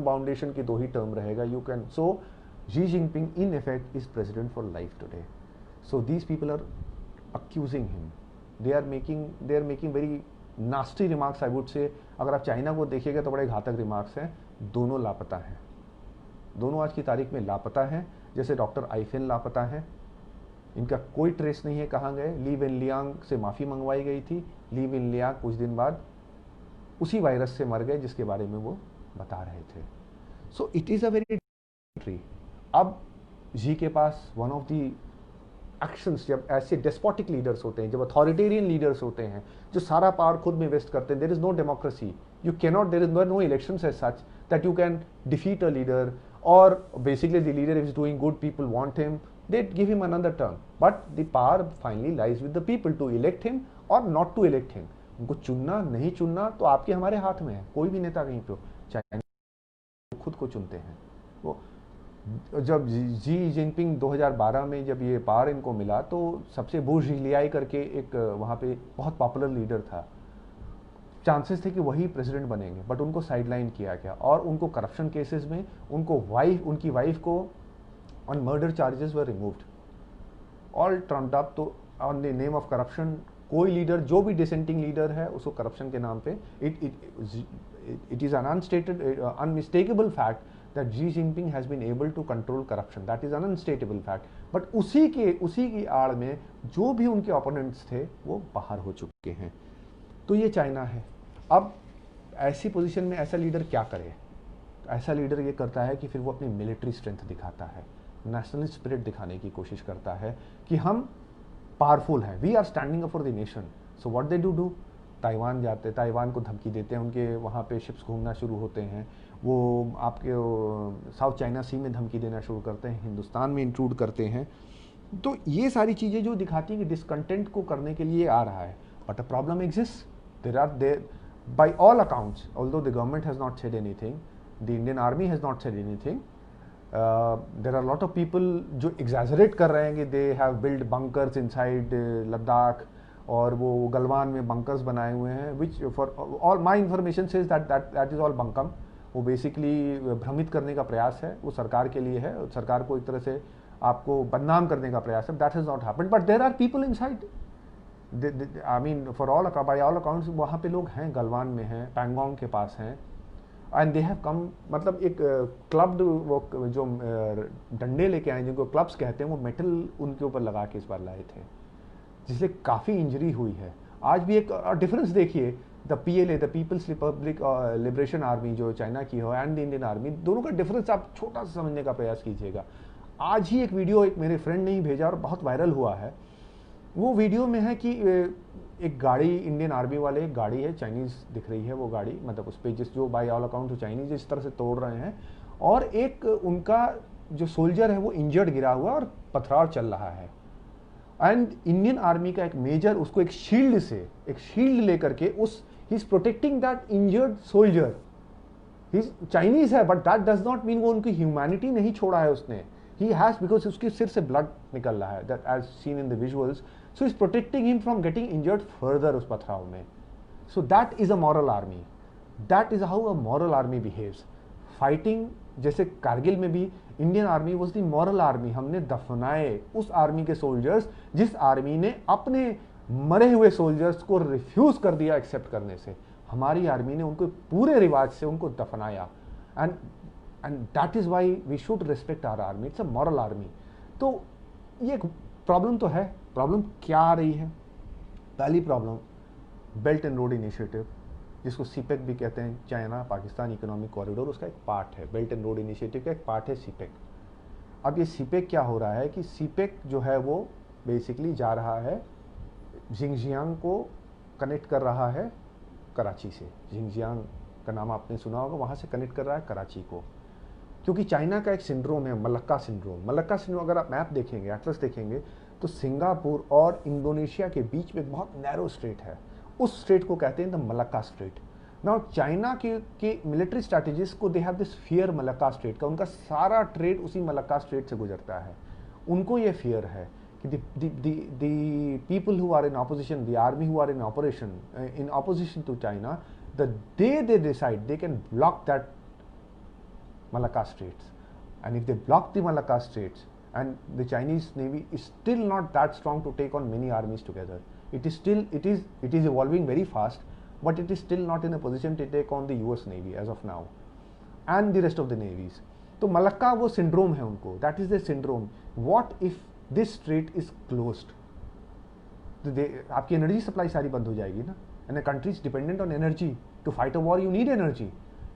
boundation कि 2 ही term रहेगा. You can. So Xi Jinping in effect is president for life today. So these people are accusing him. They are making very nasty remarks, I would say. अगर आप China को देखिएगा तो बड़े घातक रिमार्क्स हैं. दोनों लापता हैं. दोनों आज की तारीख में लापता हैं. जैसे डॉक्टर आइफेन लापता है. इनका कोई ट्रेस नहीं है कहाँ गए. ली वेनलियांग से माफ़ी मंगवाई गई थी. ली वेनलियांग कुछ दिन बाद उसी वायरस से मर गए जिसके बारे में वो बता रहे थे. So it is a very country. अब जी के पास वन ऑफ दी एक्शंस, जब ऐसे डेस्पोटिक लीडर्स होते हैं, जब अथॉरिटेरियन लीडर्स होते हैं जो सारा पावर खुद में वेस्ट करते हैं, there is no democracy. You cannot, there is no elections as such that you can defeat a leader, और basically the leader is doing good, people want him, they give him another term, but the power finally lies with the people to elect him or not to elect him. उनको चुनना नहीं चुनना तो आपके हमारे हाथ में है. कोई भी नेता कहीं पे चाइना खुद को चुनते हैं. वो जब जी जिनपिंग 2012 में जब ये पावर इनको मिला तो सबसे बू झिलियाई करके एक वहाँ पे बहुत पॉपुलर लीडर था, चांसेस थे कि वही प्रेसिडेंट बनेंगे, बट उनको साइडलाइन किया गया और उनको करप्शन केसेस में उनकी वाइफ को on murder charges were removed, all trumped up. तो on the name of corruption कोई लीडर, जो भी डिसेंटिंग लीडर है, उसको करप्शन के नाम पे it is an unmistakable fact that Xi Jinping has been able to control corruption. That is an unmistakable fact. But उसी की आड़ में जो भी उनके ओपोनेंट्स थे वो बाहर हो चुके हैं. तो ये चाइना है. अब ऐसी पोजीशन में ऐसा लीडर क्या करे? ऐसा लीडर ये करता है कि फिर वो अपनी मिलिट्री स्ट्रेंथ दिखाता है, नेशनल स्पिरिट दिखाने की कोशिश करता है कि हम पावरफुल हैं, we are standing up for the nation. So what they do, Taiwan जाते, ताइवान को धमकी देते हैं, उनके वहाँ पे शिप्स घूमना शुरू होते हैं, वो आपके साउथ चाइना सी में धमकी देना शुरू करते हैं, हिंदुस्तान में इंट्रूड करते हैं. तो ये सारी चीज़ें जो दिखाती हैं कि डिसकंटेंट को करने के लिए आ रहा है. But a problem exists. There, by all accounts, although the government has not said anything, the Indian Army has not said anything. There are a lot of people जो exaggerate कर रहे हैं कि they have built bunkers inside Ladakh और वो गलवान में bunkers बनाए हुए हैं, which for all my information says that is all bunkum. वो बेसिकली भ्रमित करने का प्रयास है, वो सरकार के लिए है, सरकार को एक तरह से आपको बदनाम करने का प्रयास है. That has not happened, but there are people inside. I mean for all by all accounts वहाँ पे लोग हैं, गलवान में हैं, पैंगोंग के पास हैं, एंड दे हैव कम, मतलब एक क्लब्ड वो जो डंडे लेके आए जिनको क्लब्स कहते हैं, वो मेटल उनके ऊपर लगा के इस बार लाए थे, जिससे काफ़ी इंजरी हुई है. आज भी एक डिफरेंस देखिए, the PLA, the peoples republic liberation army जो चाइना की हो, एंड द इंडियन आर्मी, दोनों का डिफरेंस आप छोटा सा समझने का प्रयास कीजिएगा. आज ही एक वीडियो एक मेरे फ्रेंड ने ही भेजा और बहुत वायरल हुआ है. वो वीडियो में है कि एक गाड़ी, इंडियन आर्मी वाले, एक गाड़ी है, चाइनीज़ दिख रही है वो गाड़ी, मतलब उस पर जिस जो बाय ऑल अकाउंट तो चाइनीज़ इस तरह से तोड़ रहे हैं, और एक उनका जो सोल्जर है वो इंजर्ड गिरा हुआ और पथराव चल रहा है. एंड इंडियन आर्मी का एक मेजर उसको एक शील्ड लेकर के उस he is protecting that injured soldier. He Chinese है, but that does not mean वो उनकी ह्यूमैनिटी नहीं छोड़ा है उसने. He has, because उसके सिर से ब्लड निकल रहा है, that as seen in the visuals, so he's protecting him from getting injured further उस पथराव में. So that is a moral army. That is how a moral army behaves. Fighting, जैसे कारगिल में भी Indian army was the moral army. हमने दफनाए उस army के soldiers जिस आर्मी ने अपने मरे हुए सोल्जर्स को रिफ्यूज कर दिया एक्सेप्ट करने से. हमारी आर्मी ने उनको पूरे रिवाज से उनको दफनाया. And that is why we should respect our army. It's a moral army. तो ये एक प्रॉब्लम तो है. प्रॉब्लम क्या आ रही है? पहली problem belt and road initiative, जिसको सीपेक भी कहते हैं, चाइना पाकिस्तान इकोनॉमिक कॉरिडोर, उसका एक पार्ट है. बेल्ट एंड रोड इनिशिएटिव का एक पार्ट है सीपेक. अब ये सीपेक क्या हो रहा है कि सीपेक जो है वो बेसिकली जा रहा है जिंगजियांग को कनेक्ट कर रहा है कराची से. जिंगजियांग का नाम आपने सुना होगा, वहाँ से कनेक्ट कर रहा है कराची को, क्योंकि चाइना का एक सिंड्रोम है, मलक्का सिंड्रोम. मलक्का सिंड्रोम अगर आप मैप देखेंगे, एटलस देखेंगे, तो सिंगापुर और इंडोनेशिया के बीच में एक बहुत नैरो स्ट्रेट है. उस स्ट्रेट को कहते हैं the Malacca strait. Now China के मिलिट्री स्ट्रैटेजिस्ट को they have this fear Malacca strait का. उनका सारा ट्रेड उसी मलक्का स्ट्रेट से गुजरता है. उनको ये फियर है कि the people who are in opposition, the army who are in operation in opposition to China, the day they decide they can block that Malacca Straits, and if they block the Malacca Straits, and the Chinese Navy is still not that strong to take on many armies together, it is evolving very fast, but it is still not in a position to take on the US Navy as of now and the rest of the navies. तो Malacca वो syndrome है उनको, that is the syndrome. What if this strait is closed? तो आपकी energy supply सारी बंद हो जाएगी ना, and a country is dependent on energy. To fight a war you need energy.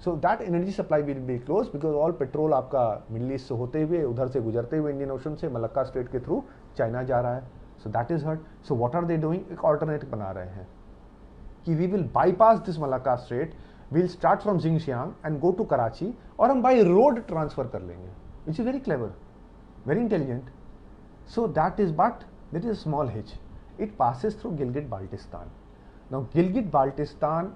So that energy supply will be closed because all petrol आपका middle east से होते हुए, उधर से गुजरते हुए इंडियन ओशन से मलक्का स्ट्रेट के थ्रू चाइना जा रहा है. So that is hurt. So what are they doing? एक ऑल्टरनेटिव बना रहे हैं कि we will bypass this Malacca strait, we'll start from Xinjiang and go to Karachi, और हम बाई रोड ट्रांसफर कर लेंगे. It's very clever, very intelligent. So that is, but that is small hitch. It passes through Gilgit Baltistan. Now Gilgit Baltistan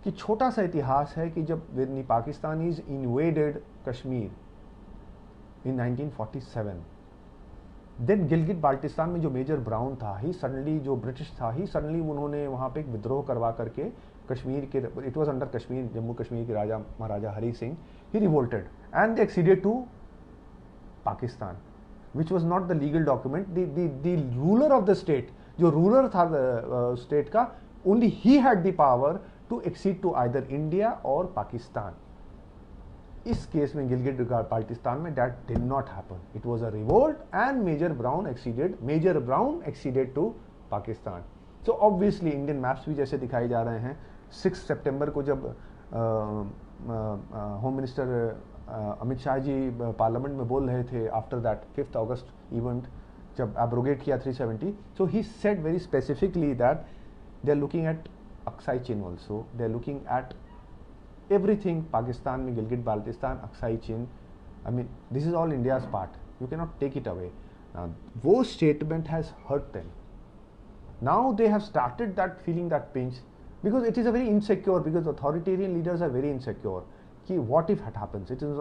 कि छोटा सा इतिहास है कि जब पाकिस्तानीज इन्वेडेड कश्मीर इन 1947, देन गिलगिट बाल्टिस्तान में जो मेजर ब्राउन था, ही सडनली, जो ब्रिटिश था, ही सडनली उन्होंने वहाँ पे एक विद्रोह करवा करके कश्मीर के, it was under Kashmir, Jammu Kashmir के राजा Maharaja Hari Singh, he revolted and they acceded to Pakistan, which was not the legal document. The ruler of the state, जो रूलर था स्टेट का, only he had the power to accede to either India or Pakistan. इस case में गिलगिट बाल्टिस्तान में that did not happen. It was a revolt and Major Brown acceded to Pakistan. So obviously Indian maps भी जैसे दिखाए जा रहे हैं. 6 सितंबर को जब home minister Amit Shah ji parliament में बोल रहे थे, आफ्टर दैट 5 अगस्त इवेंट जब एब्रोगेट किया 370, so he said very specifically that they are looking at Aksai Chin also. They are looking at everything. Pakistan में Gilgit Baltistan, Aksai Chin. I mean, this is all India's part. You cannot take it away. Now, वो statement has hurt them. Now they have started that feeling that pinch because it is a very insecure, because authoritarian leaders are very insecure कि what if it happens, it is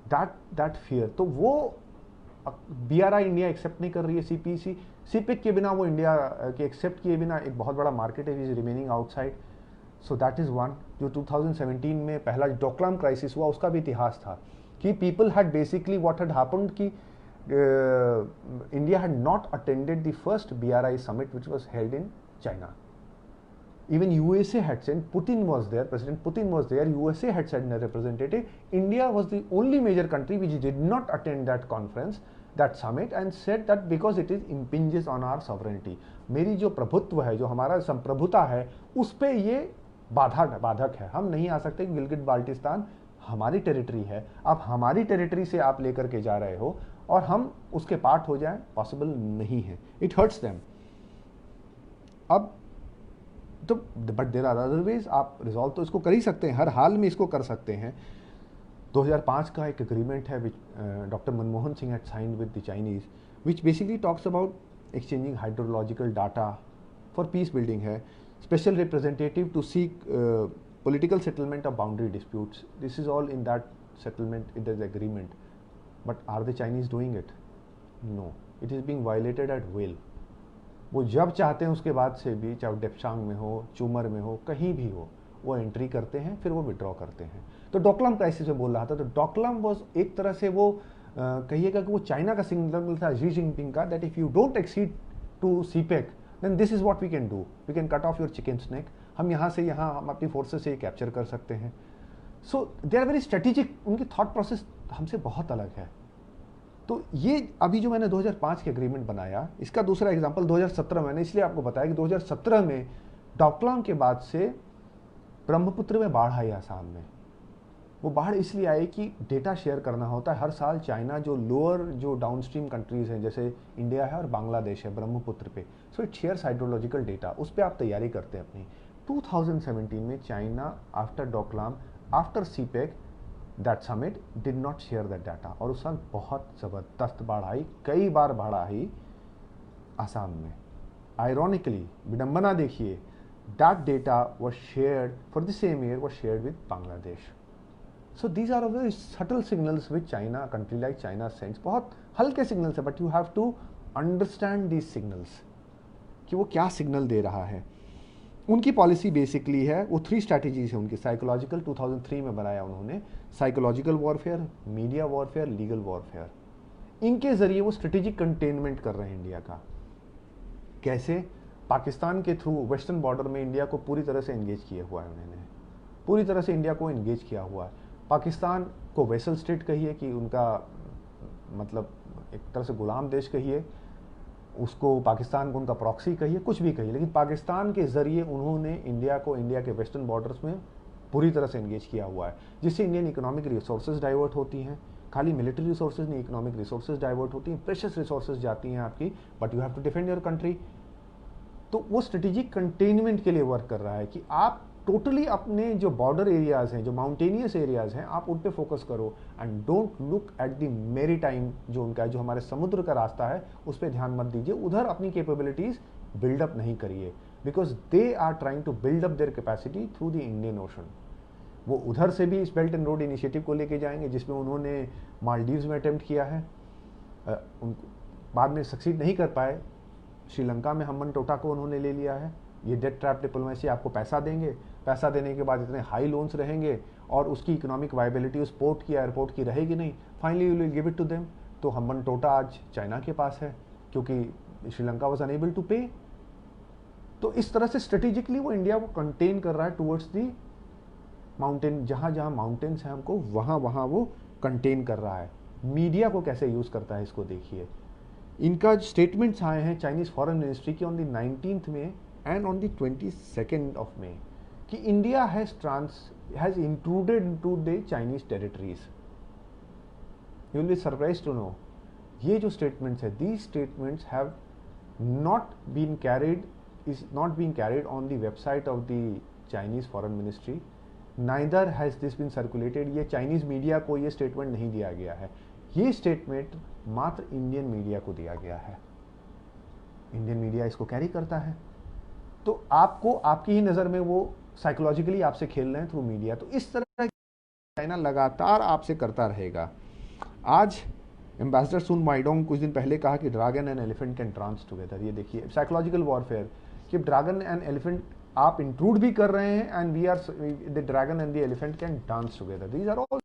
that fear. तो वो BRI India accept नहीं कर रही है, CPEC के बिना वो इंडिया के एक्सेप्ट किए बिना एक बहुत बड़ा मार्केट है, is remaining outside. So that is one. जो 2017 में पहला डोकलाम क्राइसिस हुआ उसका भी इतिहास था कि people had basically what had happened कि India had not attended the first BRI summit which was held in China. Even USA had sent, Putin was there, President Putin was there, USA had sent a representative. India was the only major country which did not attend that conference, that summit, and said that because it is impinges on our sovereignty. मेरी जो प्रभुत्व है, जो हमारा संप्रभुता है, उस पे ये बाधक है. हम नहीं आ सकते. गिलगिट बाल्टिस्तान हमारी टेरिटरी है. आप हमारी टेरिटरी से आप लेकर के जा रहे हो और हम उसके पार्ट हो जाएं, पॉसिबल नहीं है. It hurts them. अब तो but there are other ways. आप रिजॉल्व तो इसको कर ही सकते हैं, हर हाल में इसको कर सकते हैं. 2005 का एक एग्रीमेंट है which doctor Manmohan Singh had signed with the Chinese, which basically talks about exchanging hydrological data for peace building है. Special representative to seek political settlement of boundary disputes. This is all in that settlement, in this agreement. But are the Chinese doing it? No. It is being violated at will. वो जब चाहते हैं उसके बाद से भी, चाहे डेप्सांग में हो, चूमर में हो, कहीं भी हो, वो एंट्री करते हैं, फिर वो विड्रॉ करते हैं. तो डोकलाम क्राइसिस में बोल रहा था, तो डोकलाम वॉज एक तरह से वो कहिएगा कि वो चाइना का सिग्नल था शी जिनपिंग का, that if you don't accede to CPEC then this is what we can do, we can cut off your chicken snack. हम यहाँ से यहाँ हम अपनी फोर्सेस से कैप्चर कर सकते हैं. सो दे आर वेरी स्ट्रेटेजिक. उनकी थॉट प्रोसेस हमसे बहुत अलग है. तो ये अभी जो मैंने 2005 के एग्रीमेंट बनाया, इसका दूसरा एग्जांपल 2017 मैंने इसलिए आपको बताया कि 2017 में डोकलाम के बाद से ब्रह्मपुत्र में बाढ़ आई आसाम में. वो बाढ़ इसलिए आई कि डेटा शेयर करना होता है हर साल. चाइना जो लोअर जो डाउनस्ट्रीम कंट्रीज हैं जैसे इंडिया है और बांग्लादेश है ब्रह्मपुत्र पे, so it shares hydrological data, उस पर आप तैयारी करते हैं अपनी. 2017 में China after Doklam, after CPEC, that summit did not share that data, और उस साल बहुत ज़बरदस्त बाढ़ आई, कई बार बाढ़ आई आसाम में. आयरॉनिकली, विडंबना देखिए, that data was shared for the same year was shared with Bangladesh. So these are very subtle signals which China, country like China sends. बहुत हल्के signals है, but you have to understand these signals कि वो क्या signal दे रहा है. उनकी policy basically है, वो 3 स्ट्रैटेजीज है उनकी. साइकोलॉजिकल 2003 में बनाया उन्होंने, psychological warfare, media warfare, legal warfare. इनके जरिए वो स्ट्रेटेजिक कंटेनमेंट कर रहे हैं इंडिया का. कैसे? पाकिस्तान के थ्रू वेस्टर्न बॉर्डर में इंडिया को पूरी तरह से एंगेज किया हुआ है उन्होंने, पूरी तरह से इंडिया को एंगेज किया हुआ है. पाकिस्तान को वेसल स्टेट कहिए कि उनका मतलब एक तरह से गुलाम देश कहिए, उसको पाकिस्तान को उनका प्रॉक्सी कहिए, कुछ भी कहिए, लेकिन पाकिस्तान के जरिए उन्होंने इंडिया को इंडिया के वेस्टर्न बॉर्डर्स में पूरी तरह से एंगेज किया हुआ है, जिससे इंडियन इकोनॉमिक रिसोर्सेज डाइवर्ट होती हैं. खाली मिलिट्री रिसोर्सेज नहीं, इकोनॉमिक रिसोर्सेज डाइवर्ट होती हैं, प्रेशियस रिसोर्सेज जाती हैं आपकी, but you have to defend your country. तो वो स्ट्रेटेजिक कंटेनमेंट के लिए वर्क कर रहा है कि आप टोटली अपने जो बॉर्डर एरियाज हैं, जो माउंटेनियस एरियाज हैं, आप उन पे फोकस करो and don't look at the maritime जो उनका है, जो हमारे समुद्र का रास्ता है, उस पर ध्यान मत दीजिए. उधर अपनी कैपेबिलिटीज बिल्डअप नहीं करिए, because they are trying to build up their capacity through the Indian ocean. वो उधर से भी इस बेल्ट एंड रोड इनिशिएटिव को लेके जाएंगे, जिसमें उन्होंने मालदीव्स में अटेम्प्ट किया है, बाद में सक्सीड नहीं कर पाए. श्रीलंका में हम्बन टोटा को उन्होंने ले लिया है. ये डेट ट्रैप डिप्लोमेसी, आपको पैसा देंगे, पैसा देने के बाद इतने हाई लोन्स रहेंगे और उसकी इकोनॉमिक वायबिलिटी उस पोर्ट की, एयरपोर्ट की रहेगी नहीं. Finally you will give it to them. तो हम्बन टोटा आज चाइना के पास है क्योंकि श्रीलंका वाज अनेबल टू पे. तो इस तरह से स्ट्रेटेजिकली वो इंडिया को कंटेन कर रहा है टुवर्ड्स दी माउंटेन. जहाँ जहाँ माउंटेन्स हैं हमको वहाँ वहाँ वो कंटेन कर रहा है. मीडिया को कैसे यूज़ करता है इसको देखिए. इनका स्टेटमेंट्स आए हैं चाइनीज फॉरेन मिनिस्ट्री की ऑन द 19th में and on the 22nd of May कि India has intruded into the Chinese territories. You will be surprised to know, ये जो स्टेटमेंट्स है, these statements have not been carried, is not been carried on the website of the Chinese foreign ministry. Neither has this been circulated. ये Chinese media को ये statement नहीं दिया गया है. ये स्टेटमेंट मात्र इंडियन मीडिया को दिया गया है. इंडियन मीडिया इसको कैरी करता है। तो आपको आपकी ही नज़र में वो साइकोलॉजिकली आपसे खेल रहे हैं थ्रू मीडिया। तो इस तरह चाइना लगातार आपसे करता रहेगा। आज एम्बेसडर सुन माइडोंग कुछ दिन पहले कहा कि dragon and elephant can dance together. ये देखिए साइकोलॉजिकल वॉरफेयर कि ड्रैगन एंड एलिफेंट आप इंट्रूड भी कर रहे हैं and we are the dragon and the elephant can dance together. These are all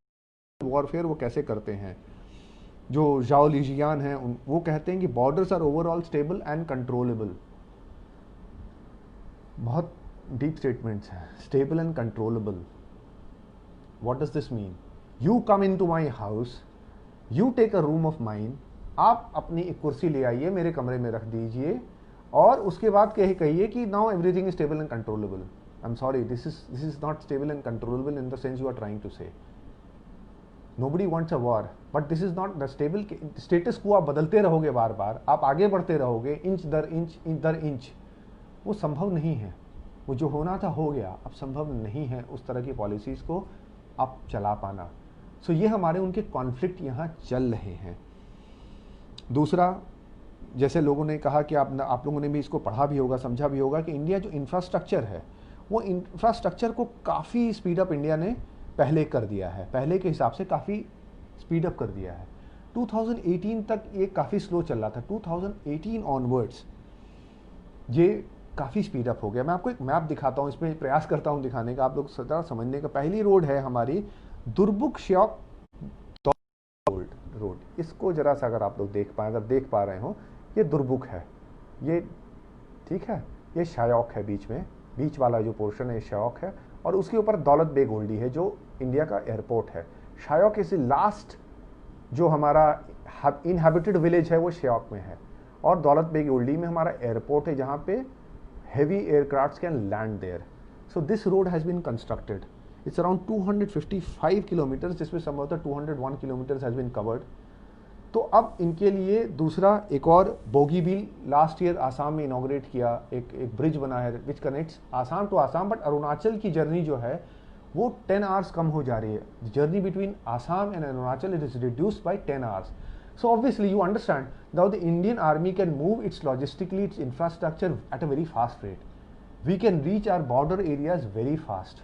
warfare. वो कैसे करते हैं? जो जाओ लिजियान हैं वो कहते हैं कि borders are overall stable and controllable. बहुत डीप स्टेटमेंट्स हैं, stable and controllable. What does this mean? You come in to my house, you take a room of mine, आप अपनी एक कुर्सी ले आइए, मेरे कमरे में रख दीजिए और उसके बाद कहिए कि now everything is stable and controllable. I am sorry, this is not stable and controllable in the sense you are trying to say. Nobody wants a war, but this is not the stable status quo। आप बदलते रहोगे बार बार, आप आगे बढ़ते रहोगे inch दर inch, वो संभव नहीं है। वो जो होना था हो गया, अब संभव नहीं है उस तरह की पॉलिसीज़ को आप चला पाना। सो ये हमारे उनके कॉन्फ्लिक्ट यहाँ चल रहे हैं। दूसरा, जैसे लोगों ने कहा कि आप लोगों ने भी इसको पढ़ा भी होगा, समझा भी होगा कि इंडिया जो इंफ्रास्ट्रक्चर है, वो इंफ्रास्ट्रक्चर को काफ़ी स्पीड अप इंडिया ने पहले कर दिया है, पहले के हिसाब से काफ़ी स्पीड अप कर दिया है। 2018 तक ये काफ़ी स्लो चल रहा था, 2018 ऑनवर्ड्स ये काफ़ी स्पीड अप हो गया। मैं आपको एक मैप दिखाता हूँ, इसमें प्रयास करता हूँ दिखाने का, आप लोग ज़रा समझने का। पहली रोड है हमारी दुर्बुक श्योक रोड। इसको जरा सा अगर आप लोग अगर देख पा रहे हो, ये दुर्बुक है, ये ठीक है, ये शायोक है, बीच वाला जो पोर्शन है शायोक है, और उसके ऊपर दौलत बेग ओल्डी है जो इंडिया का एयरपोर्ट है। शायोक इज लास्ट जो हमारा इनहैबिटेड विलेज है वो शायोक में है, और दौलत बेग ओल्डी में हमारा एयरपोर्ट है जहाँ पे heavy aircrafts can land there. So this road has been constructed, it's around 255 kilometres, जिसमें संभवतः 201 किलोमीटर्स हैज़ बीन कवर्ड। तो अब इनके लिए दूसरा एक और बोगीबील लास्ट ईयर आसाम में इनॉग्रेट किया, एक ब्रिज बना है which connects Assam to Assam, but Arunachal की जर्नी जो है वो 10 आवर्स कम हो जा रही है। Journey between Assam and Arunachal it is reduced by 10 hours. So obviously you understand now the Indian army can move its logistically its infrastructure at a very fast rate. We can reach our border areas very fast.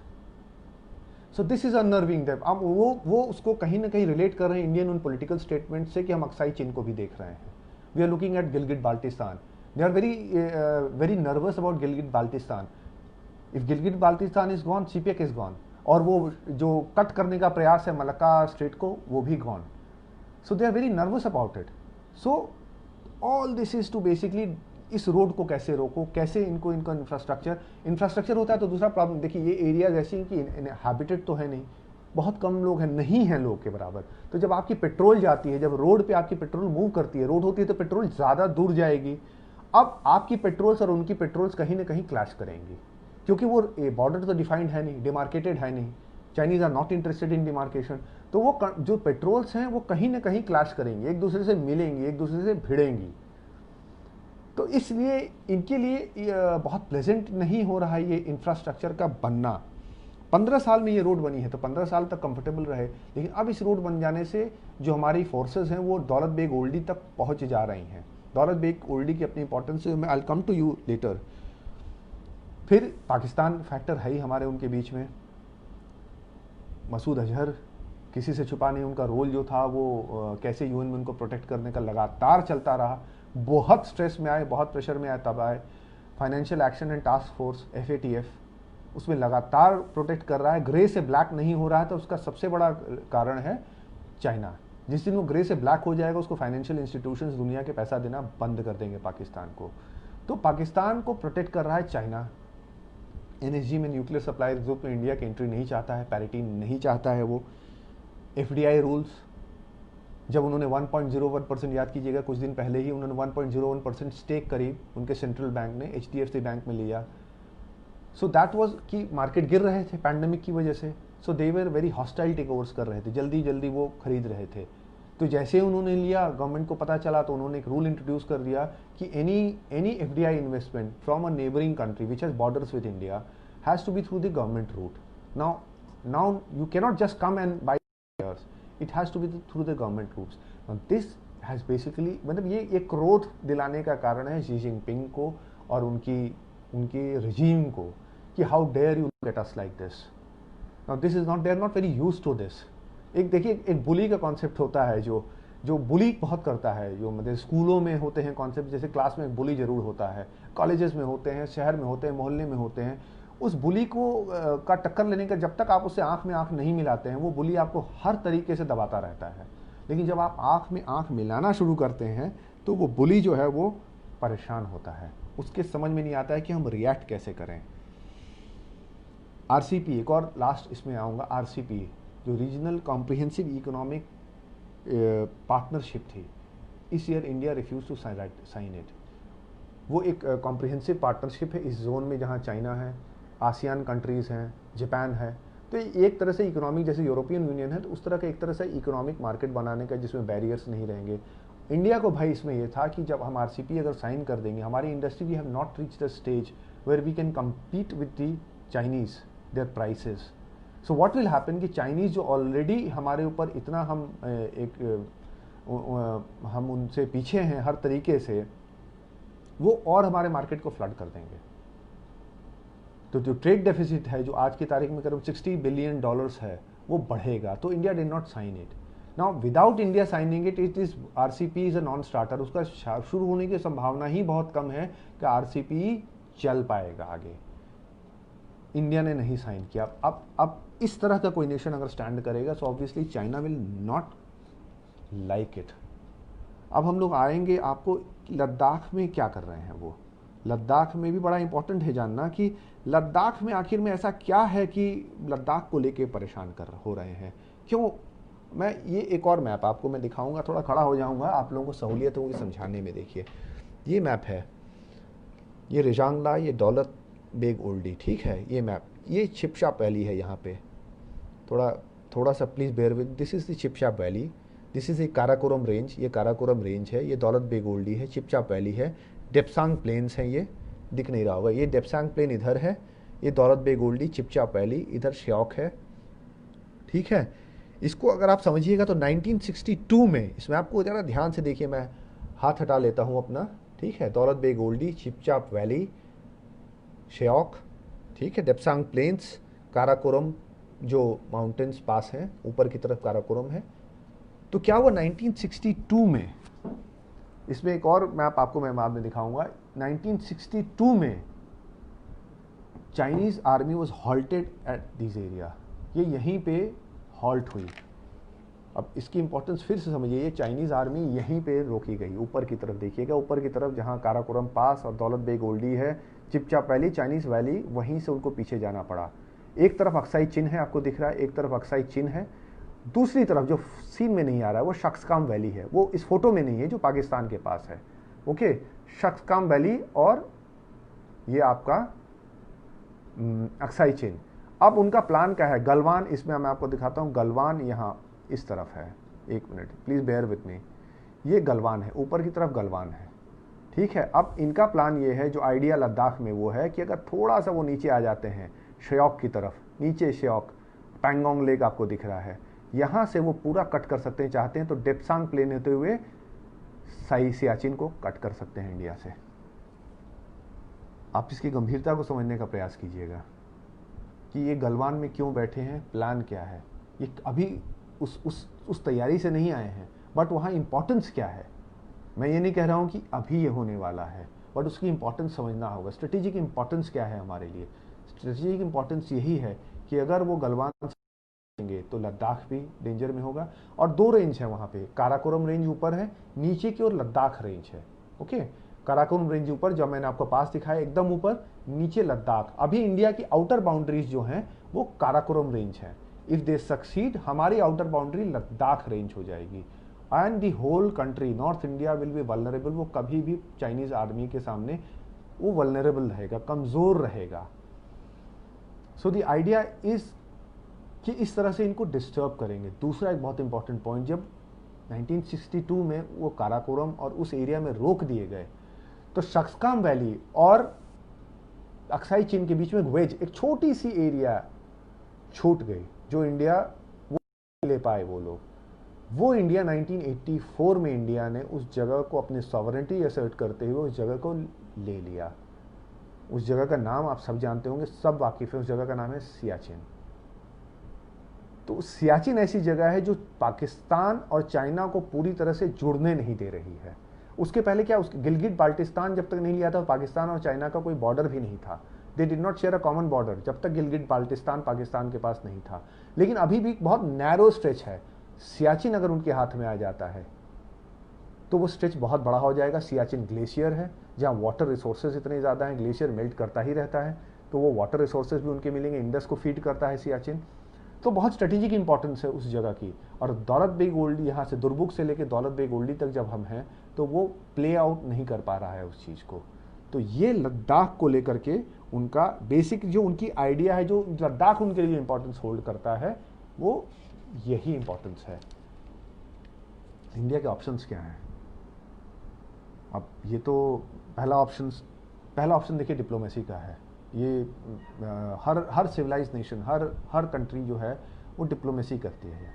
So this is unnerving them। अब वो उसको कहीं ना कहीं relate कर रहे हैं Indian उन पॉलिटिकल स्टेटमेंट से कि हम अक्साई चीन को भी देख रहे हैं। We are looking at Gilgit Baltistan, they are very nervous about Gilgit Baltistan. If Gilgit Baltistan is gone, CPEC is gone, और वो जो कट करने का प्रयास है मलक्का स्ट्रेट को, वो भी gone. So they are very nervous about it. So all this is to basically इस रोड को कैसे रोको, कैसे इनका इंफ्रास्ट्रक्चर होता है। तो दूसरा प्रॉब्लम देखिए, ये एरियाज ऐसी हैं कि हैबिटेड तो है नहीं, बहुत कम लोग हैं, नहीं हैं लोग के बराबर। तो जब आपकी पेट्रोल जाती है, जब रोड पे आपकी पेट्रोल मूव करती है, रोड होती है तो पेट्रोल ज़्यादा दूर जाएगी। अब आपकी पेट्रोल्स और उनकी पेट्रोल्स कहीं ना कहीं क्लैश करेंगी, क्योंकि वो बॉर्डर तो डिफाइंड है नहीं, डिमार्केटेड है नहीं। Chinese are not interested in demarcation. तो वो जो पेट्रोल्स हैं वो कहीं ना कहीं क्लैश करेंगे, एक दूसरे से मिलेंगी, एक दूसरे से भिड़ेंगी। तो इसलिए इनके लिए बहुत प्लेजेंट नहीं हो रहा है ये इंफ्रास्ट्रक्चर का बनना। 15 साल में ये रोड बनी है तो 15 साल तक कंफर्टेबल रहे, लेकिन अब इस रोड बन जाने से जो हमारी फोर्सेस हैं वो दौलत बेग ओल्डी तक पहुंच जा रही हैं। दौलत बेग ओल्डी की अपनी इंपॉर्टेंस है, I will come to you later. फिर पाकिस्तान फैक्टर है ही हमारे उनके बीच में। मसूद अजहर, किसी से छुपा नहीं, उनका रोल जो था वो कैसे यूएन में उनको प्रोटेक्ट करने का लगातार चलता रहा। बहुत स्ट्रेस में आए, बहुत प्रेशर में आए, तब आए। Financial action and task force FATF उसमें लगातार प्रोटेक्ट कर रहा है। ग्रे से ब्लैक नहीं हो रहा है तो उसका सबसे बड़ा कारण है चाइना। जिस दिन वो ग्रे से ब्लैक हो जाएगा उसको फाइनेंशियल इंस्टीट्यूशंस दुनिया के पैसा देना बंद कर देंगे पाकिस्तान को। तो पाकिस्तान को प्रोटेक्ट कर रहा है चाइना। NSG में न्यूक्लियर सप्लाई ग्रुप में इंडिया की एंट्री नहीं चाहता है, पैरिटी नहीं चाहता है वो। FDI रूल्स, जब उन्होंने 1.01% याद कीजिएगा, कुछ दिन पहले ही उन्होंने 1.01% स्टेक करीब उनके सेंट्रल बैंक ने HDFC बैंक में लिया। सो दैट वाज कि मार्केट गिर रहे थे पैंडेमिक की वजह से, so they were very hostile takeovers कर रहे थे, जल्दी जल्दी वो खरीद रहे थे। तो जैसे उन्होंने लिया, गवर्नमेंट को पता चला तो उन्होंने एक रूल इंट्रोड्यूस कर दिया कि any FDI investment from a neighbouring country which has borders with India has to be through the government route. Now you cannot just come and buy, it has to be through the government routes. Now this has basically, मतलब ये क्रोध दिलाने का कारण है Xi Jinping को और उनके रजीम को कि how dare you look at us like this. Now this is not, they are not very use to this. एक देखिए, एक बुली का कॉन्सेप्ट होता है जो बुली बहुत करता है, जो मतलब स्कूलों में होते हैं कॉन्सेप्ट, जैसे क्लास में एक बुली जरूर होता है, कॉलेजेस में होते हैं, शहर में होते हैं, मोहल्ले में होते हैं। उस बुली को का टक्कर लेने का, जब तक आप उससे आंख में आंख नहीं मिलाते हैं, वो बुली आपको हर तरीके से दबाता रहता है। लेकिन जब आप आंख में आंख मिलाना शुरू करते हैं तो वो बुली जो है वो परेशान होता है, उसके समझ में नहीं आता है कि हम रिएक्ट कैसे करें। आरसीपी, एक और लास्ट इसमें आऊँगा, आरसीपी जो रीजनल कॉम्प्रिहेंसिव इकोनॉमिक पार्टनरशिप थी, इस year India refuse to sign it. वो एक कॉम्प्रिहेंसिव पार्टनरशिप है इस जोन में, जहाँ चाइना है, आसियान कंट्रीज़ हैं, जापान है। तो एक तरह से इकोनॉमिक, जैसे यूरोपियन यूनियन है, तो उस तरह का एक तरह से इकोनॉमिक मार्केट बनाने का जिसमें बैरियर्स नहीं रहेंगे। इंडिया को भाई इसमें यह था कि जब हम आरसीपी अगर साइन कर देंगे, हमारी industry we have not reach the stage where we can compete with the Chinese their prices. So what will happen कि चाइनीज़ जो ऑलरेडी हमारे ऊपर इतना हम उनसे पीछे हैं हर तरीके से, वो और हमारे मार्केट को फ्लड कर देंगे। तो जो ट्रेड डेफिसिट है, जो आज की तारीख में करीब $60 बिलियन है, वो बढ़ेगा। तो India did not sign it. Now without India signing it, it is RCEP is a non starter. उसका शुरू होने की संभावना ही बहुत कम है कि आरसीपी चल पाएगा आगे। इंडिया ने नहीं साइन किया। अब इस तरह का कोई नेशन अगर स्टैंड करेगा, so obviously China will not like it. अब हम लोग आएंगे आपको लद्दाख में क्या कर रहे हैं वो। लद्दाख में भी बड़ा इंपॉर्टेंट है जानना कि लद्दाख में आखिर में ऐसा क्या है कि लद्दाख को लेके परेशान हो रहे हैं, क्यों। मैं ये एक और मैप आपको मैं दिखाऊंगा, थोड़ा खड़ा हो जाऊंगा, आप लोगों को सहूलियत होगी समझाने में। देखिए ये मैप है, ये रिजांगला, ये दौलत बेग ओल्डी, ठीक है। ये मैप, ये चिपशाप वैली है यहाँ पे। थोड़ा सा please bear with, this is the Chip Chap valley, this is a Karakoram range, ये काराकोरम रेंज है, ये दौलत बेग ओल्डी है, चिपचाप वैली है, डेप्सांग प्लेन्स हैं, ये दिख नहीं रहा होगा, ये डेप्सांग प्लेन इधर है, ये दौलत बेग ओल्डी, चिपचाप वैली, इधर श्योक है, ठीक है। इसको अगर आप समझिएगा तो 1962 में, इसमें आपको ज़रा ध्यान से देखिए, मैं हाथ हटा लेता हूँ अपना, ठीक है। दौलत बेग ओल्डी, चिपचाप वैली, श्योक, ठीक है, डेप्सांग प्लेन्स, काराकोरम जो माउंटेन्स पास हैं, ऊपर की तरफ काराकोरम है। तो क्या हुआ 1962 में, इसमें एक और मैप आपको मैं बाद में दिखाऊंगा। 1962 में Chinese army was halted at this area, ये यहीं पे हॉल्ट हुई। अब इसकी इंपॉर्टेंस फिर से समझिए, ये चाइनीज आर्मी यहीं पे रोकी गई। ऊपर की तरफ देखिएगा, ऊपर की तरफ जहां काराकोरम पास और दौलत बेग ओल्डी है, चिपचाप वैली, चाइनीज वैली, वहीं से उनको पीछे जाना पड़ा। एक तरफ अक्साई चिन है, आपको दिख रहा है, एक तरफ अक्साई चिन है, दूसरी तरफ जो सीन में नहीं आ रहा है वो शख्सकाम वैली है, वो इस फोटो में नहीं है, जो पाकिस्तान के पास है। ओके, शख्सकाम वैली और ये आपका अक्साई चिन। अब उनका प्लान क्या है, गलवान, इसमें मैं आपको दिखाता हूँ, गलवान यहाँ इस तरफ है, एक minute please bear with me, ये गलवान है, ऊपर की तरफ गलवान है, ठीक है। अब इनका प्लान ये है, जो आइडिया लद्दाख में वो है कि अगर थोड़ा सा वो नीचे आ जाते हैं श्योक की तरफ, नीचे श्योक, पैंगोंग लेक आपको दिख रहा है, यहाँ से वो पूरा कट कर सकते हैं, चाहते हैं तो डेप्सांग प्लेन होते हुए सियाचिन को कट कर सकते हैं इंडिया से। आप इसकी गंभीरता को समझने का प्रयास कीजिएगा कि ये गलवान में क्यों बैठे हैं, प्लान क्या है। ये अभी उस तैयारी से नहीं आए हैं, बट वहाँ इंपॉर्टेंस क्या है। मैं ये नहीं कह रहा हूँ कि अभी ये होने वाला है, बट उसकी इंपॉर्टेंस समझना होगा। स्ट्रेटेजिक इंपॉर्टेंस क्या है हमारे लिए। स्ट्रेटेजिक इंपॉर्टेंस यही है कि अगर वो गलवान तो लद्दाख भी डेंजर में होगा। और दो रेंज है वहाँ पे, काराकोरम रेंज ऊपर है, नीचे की ओर लद्दाख रेंज है। ओके, काराकोरम रेंज ऊपर, जब मैंने आपको पास दिखाया एकदम ऊपर, नीचे लद्दाख। अभी इंडिया की आउटर बाउंड्रीज जो हैं वो काराकोरम रेंज है। इफ दे सक्सीड, हमारी आउटर बाउंड्री लद्दाख रेंज हो जाएगी and the whole country, north India will be vulnerable. वो कभी भी चाइनीज आर्मी के सामने वो वल्नरेबल रहेगा, कमजोर रहेगा। सो द आइडिया इज कि इस तरह से इनको डिस्टर्ब करेंगे। दूसरा एक बहुत इंपॉर्टेंट पॉइंट, जब 1962 में वो काराकोरम और उस एरिया में रोक दिए गए, तो शख्सकाम वैली और अक्साई चीन के बीच में वेज, एक छोटी सी एरिया छूट गई, जो इंडिया वो ले पाए वो लोग। वो इंडिया 1984 में इंडिया ने उस जगह को अपनी सॉवरेंटी असर्ट करते हुए उस जगह को ले लिया। उस जगह का नाम आप सब जानते होंगे, सब वाकिफ है, उस जगह का नाम है सियाचिन। तो सियाचिन ऐसी जगह है जो पाकिस्तान और चाइना को पूरी तरह से जुड़ने नहीं दे रही है। उसके पहले क्या, उसके गिलगित बाल्टिस्तान जब तक नहीं लिया था, पाकिस्तान और चाइना का कोई बॉर्डर भी नहीं था। They did not share a common border जब तक गिलगित बाल्टिस्तान पाकिस्तान के पास नहीं था। लेकिन अभी भी बहुत नैरो स्ट्रेच है। सियाचिन अगर उनके हाथ में आ जाता है तो वो स्ट्रेच बहुत बड़ा हो जाएगा। सियाचिन ग्लेशियर है जहाँ वाटर रिसोर्सेज इतने ज़्यादा हैं, ग्लेशियर मेल्ट करता ही रहता है, तो वो वाटर रिसोर्सेज भी उनके मिलेंगे। इंडस को फीड करता है सियाचिन, तो बहुत स्ट्रेटेजिक इंपॉर्टेंस है उस जगह की। और दौलत बेग ओल्डी, यहाँ से दुर्बुक से लेकर दौलत बेग ओल्डी तक जब हम हैं तो वो प्ले आउट नहीं कर पा रहा है उस चीज़ को। तो ये लद्दाख को लेकर के उनका बेसिक जो उनकी आइडिया है, जो लद्दाख उनके लिए इंपॉर्टेंस होल्ड करता है, वो यही इंपॉर्टेंस है। इंडिया के ऑप्शंस क्या हैं? अब ये तो पहला ऑप्शन देखिए डिप्लोमेसी का है। ये हर सिविलाइज नेशन, हर कंट्री जो है वो डिप्लोमेसी करती है।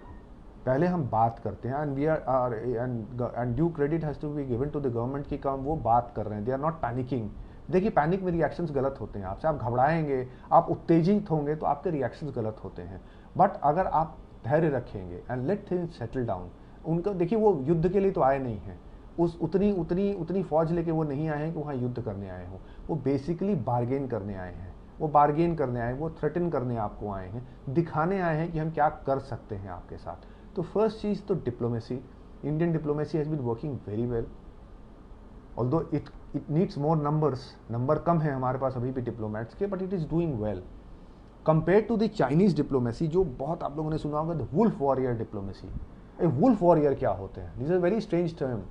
पहले हम बात करते हैं, and we are and due credit has to be given to the government की काम वो बात कर रहे हैं। They are not panicking. देखिए पैनिक में रिएक्शंस गलत होते हैं। आपसे आप घबराएंगे, आप उत्तेजित होंगे तो आपके रिएक्शंस गलत होते हैं। बट अगर आप धैर्य रखेंगे and let things settle down, उनका देखिए वो युद्ध के लिए तो आए नहीं हैं, उस उतनी फौज लेके वो नहीं आए हैं कि वहाँ युद्ध करने आए हों। वो बेसिकली बार्गेन करने आए हैं। वो बार्गेन करने आए, वो थ्रेटन करने आपको आए हैं, दिखाने आए हैं कि हम क्या कर सकते हैं आपके साथ। तो फर्स्ट चीज़ तो diplomacy. Indian diplomacy has been working very well, although it needs more numbers. Number कम है हमारे पास अभी भी डिप्लोमेट्स के, but it is doing well compare to the Chinese diplomacy, जो बहुत आप लोगों ने सुना होगा, the wolf warrior diplomacy. Wolf warrior क्या होते हैं? This is a very strange term.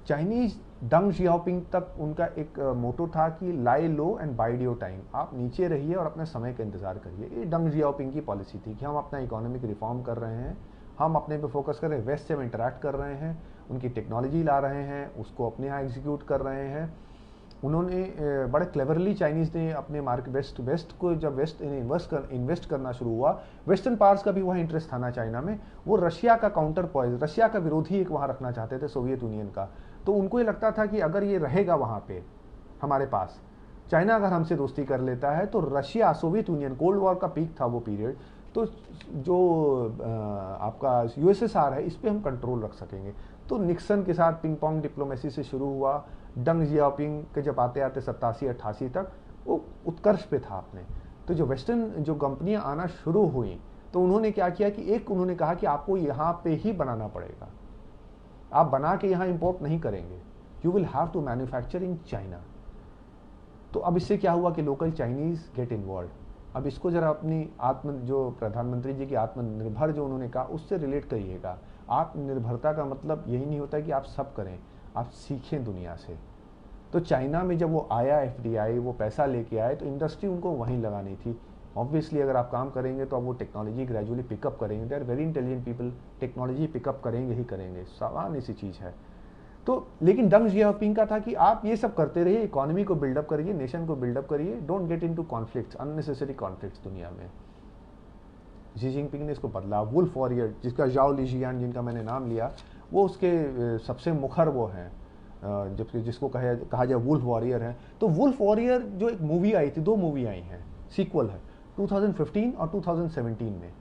Chinese Deng Xiaoping तक उनका एक मोटो था कि lie low and wide your time, आप नीचे रहिए और अपने समय का इंतजार करिए। ये डंग जियाओपिंग की पॉलिसी थी कि हम अपना इकोनॉमिक रिफॉर्म कर रहे हैं, हम अपने पे फोकस कर रहे हैं, वेस्ट से हम इंटरेक्ट कर रहे हैं, उनकी टेक्नोलॉजी ला रहे हैं, उसको अपने यहाँ एग्जीक्यूट कर रहे हैं। उन्होंने बड़े क्लेवरली चाइनीज़ ने अपने मार्केट वेस्ट को, जब वेस्ट इन्वेस्ट करना शुरू हुआ, वेस्टर्न पावर्स का भी वहाँ इंटरेस्ट था ना चाइना में, वो रशिया का काउंटर पॉइज, रशिया का विरोधी एक वहाँ रखना चाहते थे, सोवियत यूनियन का। तो उनको ये लगता था कि अगर ये रहेगा वहाँ पे हमारे पास, चाइना अगर हमसे दोस्ती कर लेता है तो Russia, Soviet union, cold war का पीक था वो पीरियड, तो जो आपका यूएसएसआर है इस पर हम कंट्रोल रख सकेंगे। तो निक्सन के साथ पिंग पोंग डिप्लोमेसी से शुरू हुआ, डंग जियाओपिंग के जब आते आते 87-88 तक वो उत्कर्ष पे था अपने। तो जो वेस्टर्न जो कंपनियां आना शुरू हुई तो उन्होंने क्या किया कि एक उन्होंने कहा कि आपको यहाँ पे ही बनाना पड़ेगा, आप बना के यहाँ इंपोर्ट नहीं करेंगे, you will have to manufacture in China. तो अब इससे क्या हुआ कि लोकल चाइनीज गेट इन्वॉल्व। अब इसको जरा अपनी जो प्रधानमंत्री जी की आत्मनिर्भर जो उन्होंने कहा उससे रिलेट करिएगा। आत्मनिर्भरता का मतलब यही नहीं होता कि आप सब करें, आप सीखें दुनिया से। तो चाइना में जब वो आया एफडीआई, वो पैसा लेके आए, तो इंडस्ट्री उनको वहीं लगानी थी। ऑब्वियसली अगर आप काम करेंगे तो आप वो टेक्नोलॉजी ग्रेजुअली पिकअप करेंगे। They are very intelligent people, technology pick up करेंगे ही करेंगे, सामान्य सी चीज़ है। तो लेकिन डंग जियाओपिंग का था कि आप ये सब करते रहिए, इकोनॉमी को बिल्डअप करिए, नेशन को बिल्डअप करिए, don't get into conflicts, unnecessary conflicts दुनिया में। शी जिनपिंग ने इसको बदला। वुल्फ वॉरियर, जिसका जाओ लिजियान जिनका मैंने नाम लिया, वो उसके सबसे मुखर वो हैं, जबकि जिसको कहा जाए वुल्फ वॉरियर है। तो वुल्फ वॉरियर जो एक मूवी आई थी, 2 मूवी आई हैं, सीक्वल है 2015 और 2017 में।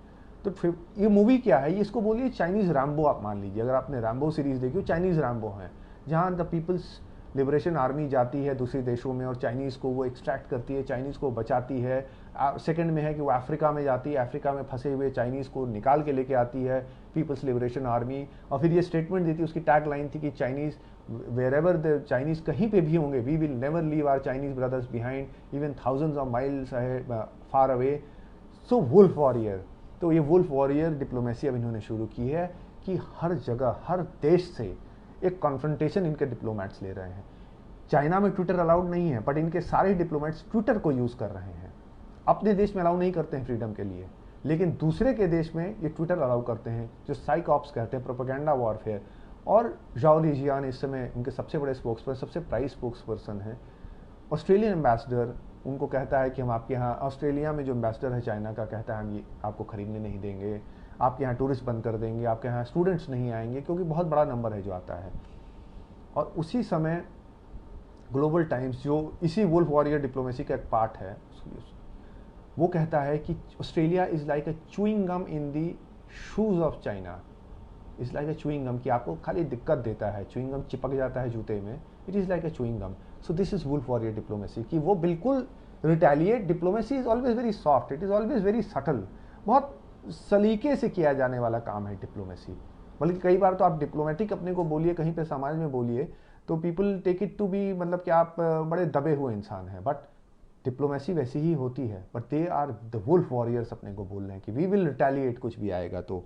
तो ये मूवी क्या है, ये इसको बोलिए चाइनीज़ रैम्बो आप मान लीजिए। अगर आपने रैम्बो सीरीज़ देखी हो, चाइनीज़ रैम्बो है, जहाँ द पीपल्स लिबरेशन आर्मी जाती है दूसरे देशों में और चाइनीज़ को वो एक्सट्रैक्ट करती है, चाइनीज़ को बचाती है। सेकंड में है कि वो अफ्रीका में जाती है, अफ्रीका में फंसे हुए चाइनीज़ को निकाल के लेके आती है पीपल्स लिबरेशन आर्मी। और फिर ये स्टेटमेंट देती है, उसकी टैग लाइन थी कि Chinese wherever the Chinese कहीं पे भी होंगे, we will never leave our Chinese brothers behind, even thousands of miles far away. So wolf warrior, तो ये वुल्फ वॉरियर डिप्लोमेसी अब इन्होंने शुरू की है कि हर जगह, हर देश से एक कॉन्फ्रंटेशन इनके डिप्लोमेट्स ले रहे हैं। चाइना में ट्विटर अलाउड नहीं है, बट इनके सारे डिप्लोमेट्स ट्विटर को यूज़ कर रहे हैं। अपने देश में अलाउ नहीं करते हैं फ्रीडम के लिए, लेकिन दूसरे के देश में ये ट्विटर अलाउ करते हैं, जो साइकॉप्स कहते हैं, प्रोपेगेंडा वॉरफेयर। और जाओ लिजियान इस समय इनके सबसे बड़े स्पोक्सपर्सन, सबसे प्राइज स्पोक्सपर्सन हैं। ऑस्ट्रेलियन एम्बेसडर उनको कहता है कि हम आपके यहाँ, ऑस्ट्रेलिया में जो एम्बेसडर है चाइना का, कहता है हम ये आपको खरीदने नहीं देंगे, आपके यहाँ टूरिस्ट बंद कर देंगे, आपके यहाँ स्टूडेंट्स नहीं आएंगे, क्योंकि बहुत बड़ा नंबर है जो आता है। और उसी समय ग्लोबल टाइम्स, जो इसी वुल्फ वॉरियर डिप्लोमेसी का एक पार्ट है, वो कहता है कि Australia is like a chewing gum in the shoes of China. Is like a chewing gum, कि आपको खाली दिक्कत देता है, चूइंग गम चिपक जाता है जूते में, it is like a chewing gum. So this is wolf warrior diplomacy, कि वो बिल्कुल retaliate, diplomacy is always very soft, it is always very subtle, बहुत सलीके से किया जाने वाला काम है डिप्लोमेसी। बल्कि कई बार तो आप डिप्लोमेटिक अपने को बोलिए, कहीं पे समाज में बोलिए, तो people take it to be, मतलब कि आप बड़े दबे हुए इंसान हैं, बट डिप्लोमेसी वैसी ही होती है। But they are the wolf warriors अपने को बोल रहे हैं कि वी विल रिटेलिएट कुछ भी आएगा तो।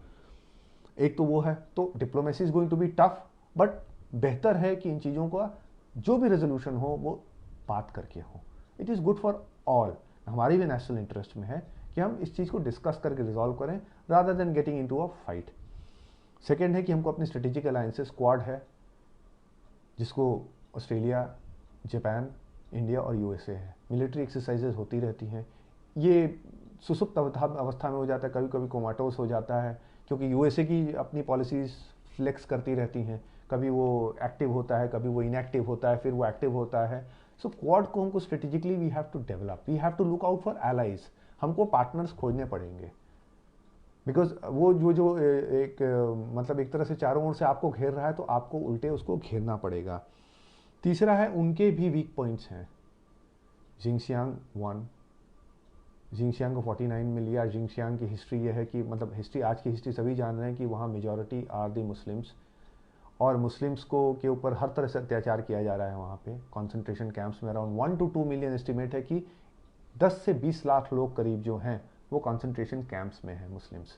एक तो वो है, तो diplomacy is going to be tough, but बेहतर है कि इन चीज़ों का जो भी रेजोल्यूशन हो वो बात करके हो। It is good for all, हमारी भी नेशनल इंटरेस्ट में है कि हम इस चीज़ को डिस्कस करके रिजॉल्व करें, rather than getting into a fight. Second है कि हमको अपनी स्ट्रेटेजिक अलायंसेस, क्वाड है, जिसको ऑस्ट्रेलिया, जापान, इंडिया और यूएसए है, मिलिट्री एक्सरसाइजेज होती रहती हैं। ये सुसुप्त अवस्था में हो जाता है, कभी कभी कोमाटोस हो जाता है, क्योंकि यूएसए की अपनी पॉलिसीज फ्लेक्स करती रहती हैं, कभी वो एक्टिव होता है, कभी वो इनएक्टिव होता है, फिर वो एक्टिव होता है। सो क्वाड को हमको strategically we have to develop, we have to look out for allies, हमको पार्टनर्स खोजने पड़ेंगे, बिकॉज वो जो एक मतलब एक तरह से चारों ओर से आपको घेर रहा है, तो आपको उल्टे उसको घेरना पड़ेगा। तीसरा है, उनके भी वीक पॉइंट्स हैं। जिंगशियांग वन, जिंगशियांग को 49 में लिया। जिंगशियांग की हिस्ट्री ये है कि, मतलब हिस्ट्री, आज की हिस्ट्री सभी जान रहे हैं कि वहाँ मेजॉरिटी आर दी मुस्लिम्स, और मुस्लिम्स को के ऊपर हर तरह से अत्याचार किया जा रहा है वहाँ पे। कॉन्सेंट्रेशन कैंप्स में अराउंड 1 to 2 मिलियन एस्टिमेट है कि 10 से 20 लाख लोग करीब जो हैं वो कॉन्सेंट्रेशन कैंप्स में हैं मुस्लिम्स।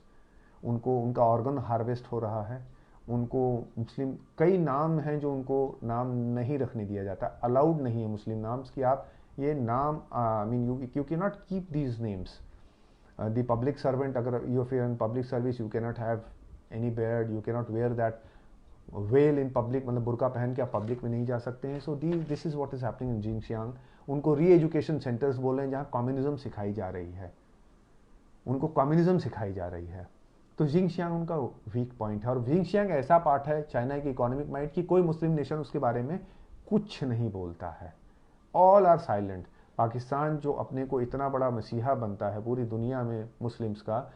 उनको उनका ऑर्गन हार्वेस्ट हो रहा है, उनको मुस्लिम, कई नाम हैं जो उनको नाम नहीं रखने दिया जाता, अलाउड नहीं है मुस्लिम नाम्स, कि आप ये नाम, I mean you can not keep these names. The public servant, अगर you are in public service, you can not have any beard, you can not wear that veil in public, मतलब बुरका पहन के आप पब्लिक में नहीं जा सकते हैं। So this is what is happening in Xinjiang. उनको री एजुकेशन सेंटर्स बोल रहे हैं, जहाँ कम्युनिज्म सिखाई जा रही है, उनको कम्युनिज्म सिखाई जा रही है। तो जिंगशियांग उनका वीक पॉइंट है, और जिंगशियांग ऐसा पार्ट है चाइना की इकोनॉमिक माइट की कोई मुस्लिम नेशन उसके बारे में कुछ नहीं बोलता है, ऑल आर साइलेंट। पाकिस्तान जो अपने को इतना बड़ा मसीहा बनता है पूरी दुनिया में मुस्लिम्स का,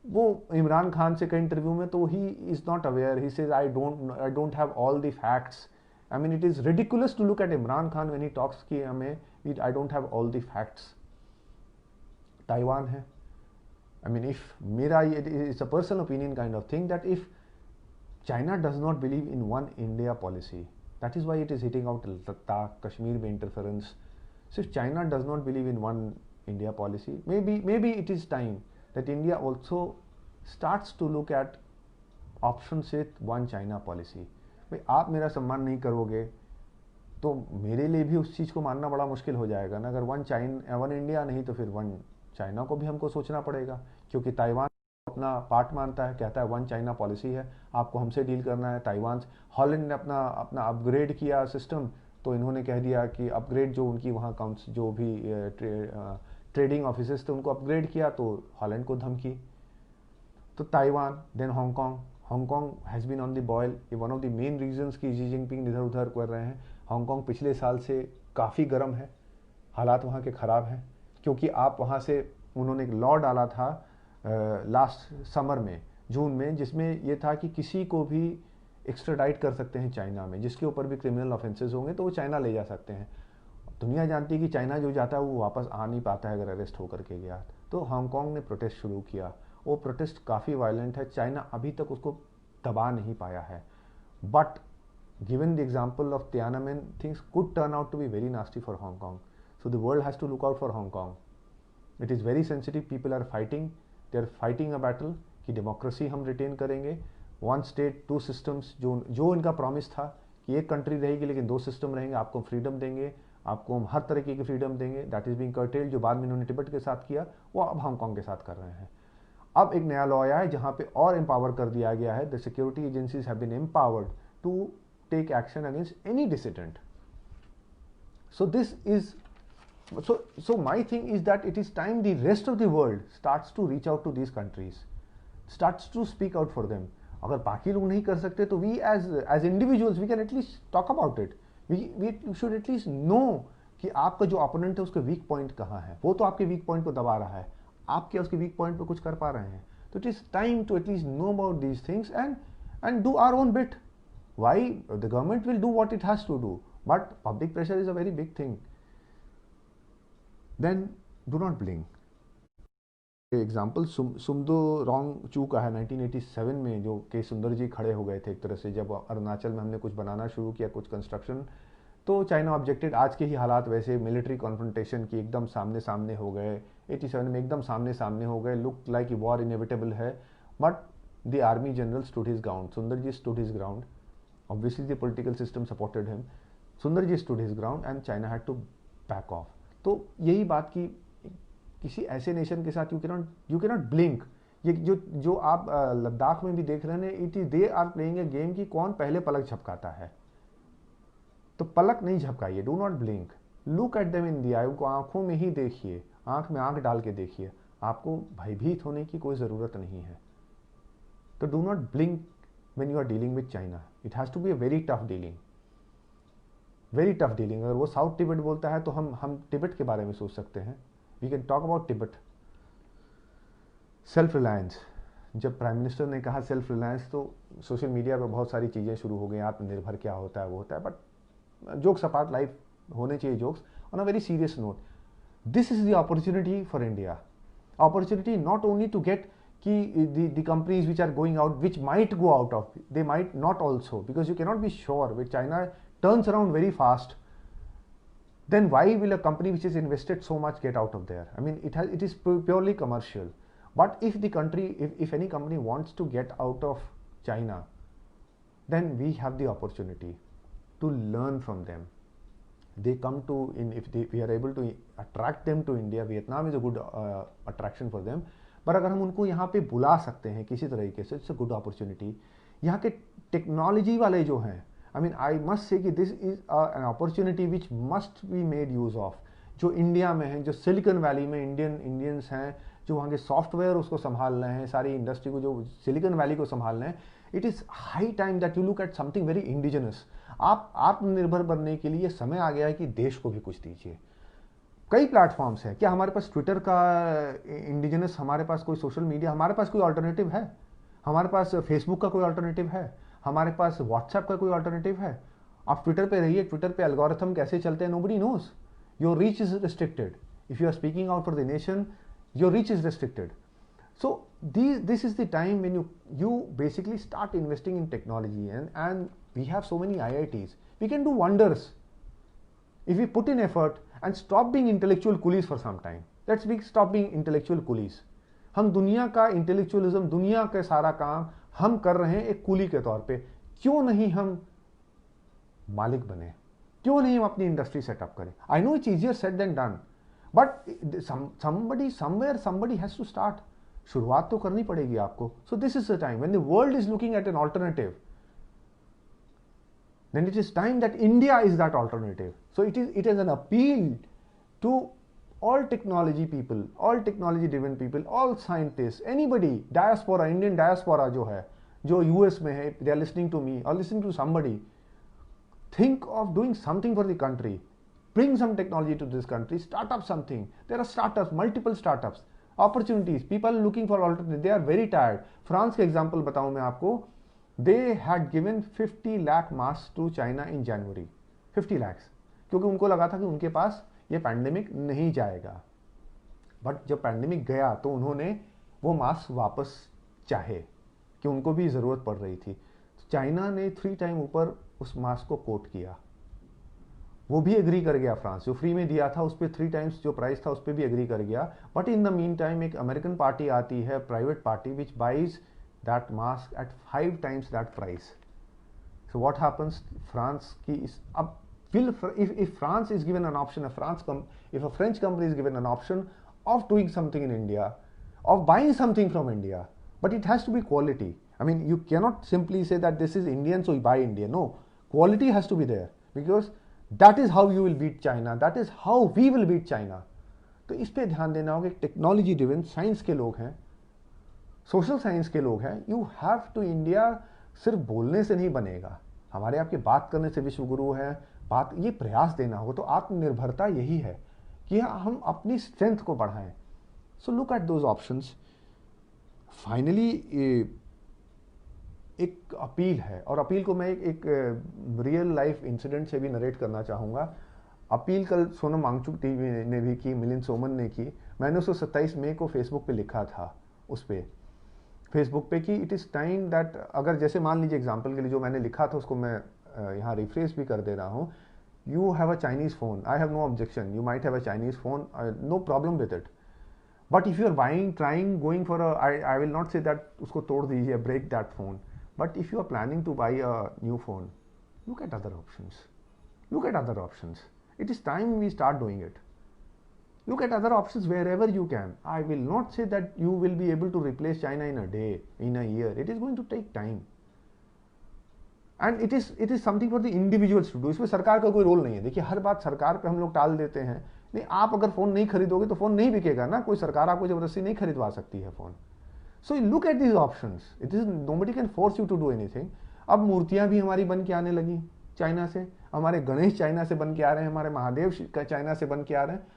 वो इमरान खान से कई इंटरव्यू में, तो he is not aware, he says I don't have all the facts. I mean it is ridiculous to look at Imran Khan when he talks कि हमें, I don't have all the facts. Taiwan है, I mean, if Mira, it's a personal opinion kind of thing, that if China does not believe in one India policy, that is why it is hitting out Ladakh, Kashmir में interference. So if China does not believe in one India policy, maybe it is time that India also starts to look at options with one China policy. भाई आप मेरा सम्मान नहीं करोगे तो मेरे लिए भी उस चीज़ को मानना बड़ा मुश्किल हो जाएगा ना। अगर वन इंडिया नहीं तो फिर वन चाइना को भी हमको सोचना पड़ेगा, क्योंकि ताइवान अपना पार्ट मानता है, कहता है वन चाइना पॉलिसी है, आपको हमसे डील करना है। ताइवान, हॉलैंड ने अपना अपना अपग्रेड किया सिस्टम, तो इन्होंने कह दिया कि अपग्रेड, जो उनकी वहाँ जो भी ट्रेडिंग ऑफिस थे उनको अपग्रेड किया, तो हॉलैंड को धमकी। तो Taiwan, then Hong Kong, Hong Kong has been on the boil. ये one of the main reasons की शी जिनपिंग इधर उधर कर रहे हैं। हांगकांग पिछले साल से काफ़ी गर्म है, हालात वहाँ के ख़राब हैं, क्योंकि आप वहाँ से, उन्होंने एक लॉ डाला था लास्ट समर में, जून में, जिसमें ये था कि किसी को भी एक्स्ट्राडाइट कर सकते हैं चाइना में, जिसके ऊपर भी क्रिमिनल ऑफेंसेस होंगे तो वो चाइना ले जा सकते हैं। दुनिया जानती है कि चाइना जो जाता है वो वापस आ नहीं पाता है अगर अरेस्ट होकर के गया। तो हांगकांग ने प्रोटेस्ट शुरू किया, वो प्रोटेस्ट काफ़ी वायलेंट है, चाइना अभी तक उसको दबा नहीं पाया है। But given the example of Tiananmen, things could turn out to be very nasty for Hong Kong. So the world has to look out for Hong Kong. It is very sensitive. People are fighting. They are fighting a battle कि democracy हम retain करेंगे, one state to systems, जो इनका promise था कि एक country रहेगी लेकिन दो सिस्टम रहेंगे, आपको फ्रीडम देंगे, आपको हम हर तरीके की फ्रीडम देंगे, दैट इज बीइंग कर्टेल्ड। जो बाद में इन्होंने तिब्बत के साथ किया वो अब हांगकांग के साथ कर रहे हैं। अब एक नया लॉ आया है जहाँ पे और एम्पावर कर दिया गया है, the security agencies have been empowered to take action against any dissident. So this is, so my thing is that it is time the rest of the world starts to reach out to these countries. starts to speak out for them. अगर बाकी लोग नहीं कर सकते तो we as individuals we can at least talk about it. We should at least know कि आपका जो अपोनेंट है उसके वीक पॉइंट कहाँ है. वो तो आपके वीक पॉइंट को दबा रहा है, आप क्या उसके वीक पॉइंट पे कुछ कर पा रहे हैं. तो it is time to at least know about these things and do our own bit. Why the government will do what it has to do, but public pressure is a very big thing. Then do not blink. Example Sumdorong रोंग चू का है. 1987 में जो के सुंदर जी खड़े हो गए थे एक तरह से, जब अरुणाचल में हमने कुछ बनाना शुरू किया, कुछ कंस्ट्रक्शन, तो चाइना ऑब्जेक्टेड. आज के ही हालात वैसे मिलिट्री कॉन्फ्रंटेशन की एकदम सामने सामने हो गए. 87 में एकदम सामने सामने हो गए. लुक लाइक वॉर इनएविटेबल है, but the army general stood his ground. Sundar ji stood his ground. Obviously the political system supported him. Sundar ji stood his ground and China had to back off. तो यही बात की किसी ऐसे नेशन के साथ यू कैनॉट ब्लिंक. ये जो आप लद्दाख में भी देख रहे हैं, it is they are playing a game कि कौन पहले पलक झपकाता है. तो पलक नहीं झपकाइए, do not blink. Look at them in the eye. उनको आंखों में ही देखिए, आंख में आंख डाल के देखिए. आपको भयभीत होने की कोई ज़रूरत नहीं है. तो do not blink when you are dealing with China. It has to be a very tough dealing, very tough dealing. अगर वो साउथ तिब्बत बोलता है तो हम तिब्बत के बारे में सोच सकते हैं. We can talk about Tibet. Self reliance. जब प्राइम मिनिस्टर ने कहा सेल्फ रिलायंस, तो सोशल मीडिया पर बहुत सारी चीज़ें शुरू हो गई. आत्मनिर्भर क्या होता है, वो होता है. बट जोक्स अपार्ट, लाइफ होने चाहिए jokes. On a very serious note, this is the opportunity for India. Opportunity not only to get the companies which are going out, which might go out of, they might not also, because you cannot be sure. With China turns around very fast, then why will a company which has invested so much get out of there? I mean, it is purely commercial. But if the country, if any company wants to get out of China, then we have the opportunity to learn from them. They come to, we are able to attract them to India. Vietnam is a good attraction for them. पर अगर हम उनको यहाँ पे बुला सकते हैं किसी तरीके से, इट्स अ गुड अपॉर्चुनिटी. यहाँ के टेक्नोलॉजी वाले जो हैं, I mean I must say कि this is an opportunity which must be made use of. जो इंडिया में हैं, जो सिलिकॉन वैली में इंडियंस हैं, जो वहाँ के सॉफ्टवेयर उसको संभाल रहे हैं, सारी इंडस्ट्री को, जो सिलिकॉन वैली को संभाल रहे हैं. It is high time that you look eight something very indigenous. आप आत्मनिर्भर बनने के लिए समय आ गया है कि देश को भी कुछ दीजिए. कई प्लेटफॉर्म्स हैं. क्या हमारे पास ट्विटर का इंडिजिनस, हमारे पास कोई सोशल मीडिया, हमारे पास कोई अल्टरनेटिव है? हमारे पास फेसबुक का कोई अल्टरनेटिव है? हमारे पास व्हाट्सएप का कोई अल्टरनेटिव है? आप ट्विटर पे रहिए, ट्विटर पे एल्गोरिथम कैसे चलते हैं, nobody knows. Your reach is restricted. If you are speaking out for the nation, your reach is restricted. So this is the time when you basically start investing in technology, and we have so many IITs. We can do wonders if we put in effort and stop being intellectual coolies for some time. Stop being intellectual coolies. हम दुनिया का intellectualism, दुनिया का सारा काम हम कर रहे हैं एक कूली के तौर पे. क्यों नहीं हम मालिक बने? क्यों नहीं हम अपनी इंडस्ट्री सेटअप करें? I know it's easier said than done, but somebody has to start. शुरुआत तो करनी पड़ेगी आपको. So this is the time when the world is looking at an alternative, then it is time that India is that alternative. So it is an appeal to all technology people, all technology driven people, all scientists, anybody, diaspora, Indian diaspora जो है, जो US में है, they are listening to me or listening to somebody. Think of doing something for the country. Bring some technology to this country, start up something. There are startups, multiple startups. Opportunities, people looking for alternatives, they are very tired. France का example बताऊं मैं आपको. They had given 50 lakh masks to China in January. 50 lakhs, क्योंकि उनको लगा था कि उनके पास ये पैंडेमिक नहीं जाएगा. बट जब पैंडेमिक गया तो उन्होंने वो मास्क वापस चाहे, कि उनको भी ज़रूरत पड़ रही थी. चाइना ने 3 टाइम ऊपर उस मास्क को कोट किया. वो भी एग्री कर गया. फ्रांस जो फ्री में दिया था उस पर 3 टाइम्स जो प्राइस था उस पर भी एग्री कर गया. But in the mean time एक अमेरिकन पार्टी आती है, private party, which buys that mask at 5 times that price. So what happens? France की अब if France is given an option, if a French company is given an option of doing something in India, of buying something from India, but it has to be quality. I mean, you cannot simply say that this is Indian so you buy Indian. No, quality has to be there, because that is how you will beat China. That is how we will beat China. तो इस पे ध्यान देना होगा. Technology driven science के लोग हैं, social science के लोग हैं, यू हैव टू इंडिया सिर्फ बोलने से नहीं बनेगा, हमारे आपके बात करने से विश्व गुरु है, बात ये प्रयास देना होगा। तो आत्मनिर्भरता यही है कि हम अपनी स्ट्रेंथ को बढ़ाएं। सो look at those options. Finally एक अपील है, और अपील को मैं एक रियल लाइफ इंसिडेंट से भी नरेट करना चाहूँगा। अपील कल सोनम वांगचुक टीवी ने भी की, मिलिंद सोमन ने की। मैंने उसको 27 मई को फेसबुक पे लिखा था, उस पर फेसबुक पे, कि इट इज़ टाइम दैट, अगर जैसे मान लीजिए एग्जांपल के लिए जो मैंने लिखा था उसको मैं यहाँ रिफ्रेश भी कर दे रहा हूँ। You have a Chinese phone, I have no objection, you might have a Chinese phone, no problem with it, but if you are buying trying going for I will not say that उसको तोड़ दीजिए, break that phone, but if you are planning to buy a new phone, look at other options, look at other options. It is time we start doing it. Look at other options wherever you can. I will not say that you will be able to replace China in a day, in a year. It is going to take time. And it is something for the individuals to do. इसमें सरकार का कोई role नहीं है। देखिए, हर बात सरकार पे हम लोग टाल देते हैं। नहीं, आप अगर फोन नहीं खरीदोगे तो फोन नहीं बिकेगा ना, कोई सरकार आपको जबरदस्ती नहीं खरीदवा सकती है फोन। So look at these options, it is nobody can force you to do anything. अब मूर्तियां भी हमारी बन के आने लगी चाइना से, हमारे गणेश चाइना से बन के आ रहे हैं, हमारे महादेव चाइना से बन के आ रहे हैं।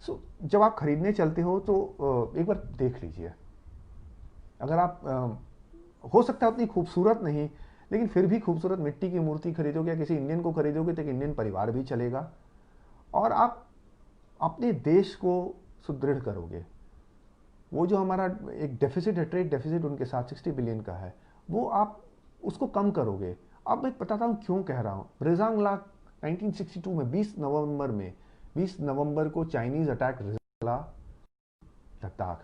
सो जब आप खरीदने चलते हो तो एक बार देख लीजिए। अगर आप हो सकता है उतनी खूबसूरत नहीं, लेकिन फिर भी खूबसूरत मिट्टी की मूर्ति खरीदोगे या किसी इंडियन को खरीदोगे तो एक इंडियन परिवार भी चलेगा, और आप अपने देश को सुदृढ़ करोगे। वो जो हमारा एक डेफिसिट है, ट्रेड डेफिसिट उनके साथ 60 बिलियन का है, वो आप उसको कम करोगे। अब मैं बताता हूँ क्यों कह रहा हूँ। रेजांग ला 1962 में 20 नवंबर को चाइनीज अटैक रेजांग ला लद्दाख,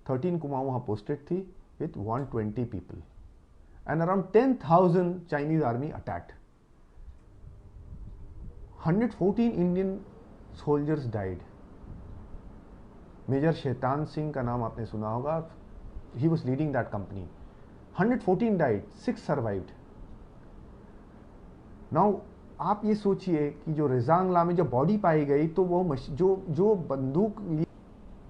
13 कुमाऊं वहां पोस्टेड थी with 120 people and around 10,000 Chinese army attacked. 114 Indian soldiers died. Major Shaitan Singh का नाम आपने सुना होगा, he was leading that company. 114 died, 6 survived. Now आप ये सोचिए कि जो रेजांग ला में जब बॉडी पाई गई तो वो जो बंदूक लिए,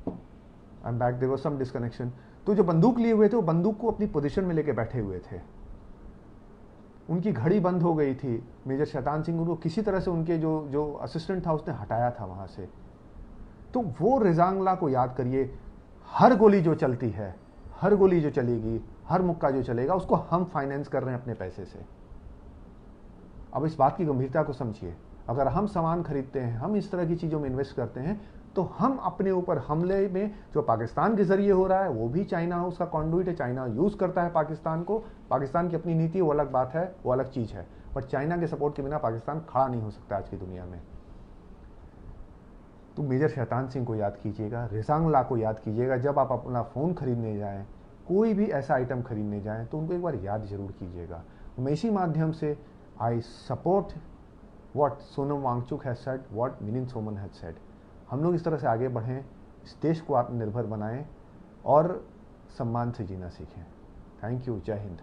I am back, there was some disconnection, तो जो बंदूक लिए हुए थे वो बंदूक को अपनी पोजीशन में लेके बैठे हुए थे। उनकी घड़ी बंद हो गई थी। मेजर शैतान सिंह उनको किसी तरह से उनके जो असिस्टेंट था उसने हटाया था वहां से। तो वो रेजांग ला को याद करिए। हर गोली जो चलती है, हर गोली जो चलेगी, हर मुक्का जो चलेगा, उसको हम फाइनेंस कर रहे हैं अपने पैसे से। अब इस बात की गंभीरता को समझिए। अगर हम सामान खरीदते हैं, हम इस तरह की चीज़ों में इन्वेस्ट करते हैं, तो हम अपने ऊपर हमले में, जो पाकिस्तान के जरिए हो रहा है वो भी चाइना उसका कॉन्डुइट है, चाइना यूज़ करता है पाकिस्तान को। पाकिस्तान की अपनी नीति वो अलग बात है, वो अलग चीज़ है, बट चाइना के सपोर्ट के बिना पाकिस्तान खड़ा नहीं हो सकता आज की दुनिया में। तो मेजर शैतान सिंह को याद कीजिएगा, रेजांग ला को याद कीजिएगा। जब आप अपना फ़ोन खरीदने जाएँ, कोई भी ऐसा आइटम खरीदने जाएं, तो उनको एक बार याद जरूर कीजिएगा। मैं इसी माध्यम से I support what Sonam Wangchuk has said, what Milind Soman has said. हम लोग इस तरह से आगे बढ़ें, इस देश को आत्मनिर्भर बनाएं और सम्मान से जीना सीखें। Thank you. जय हिंद।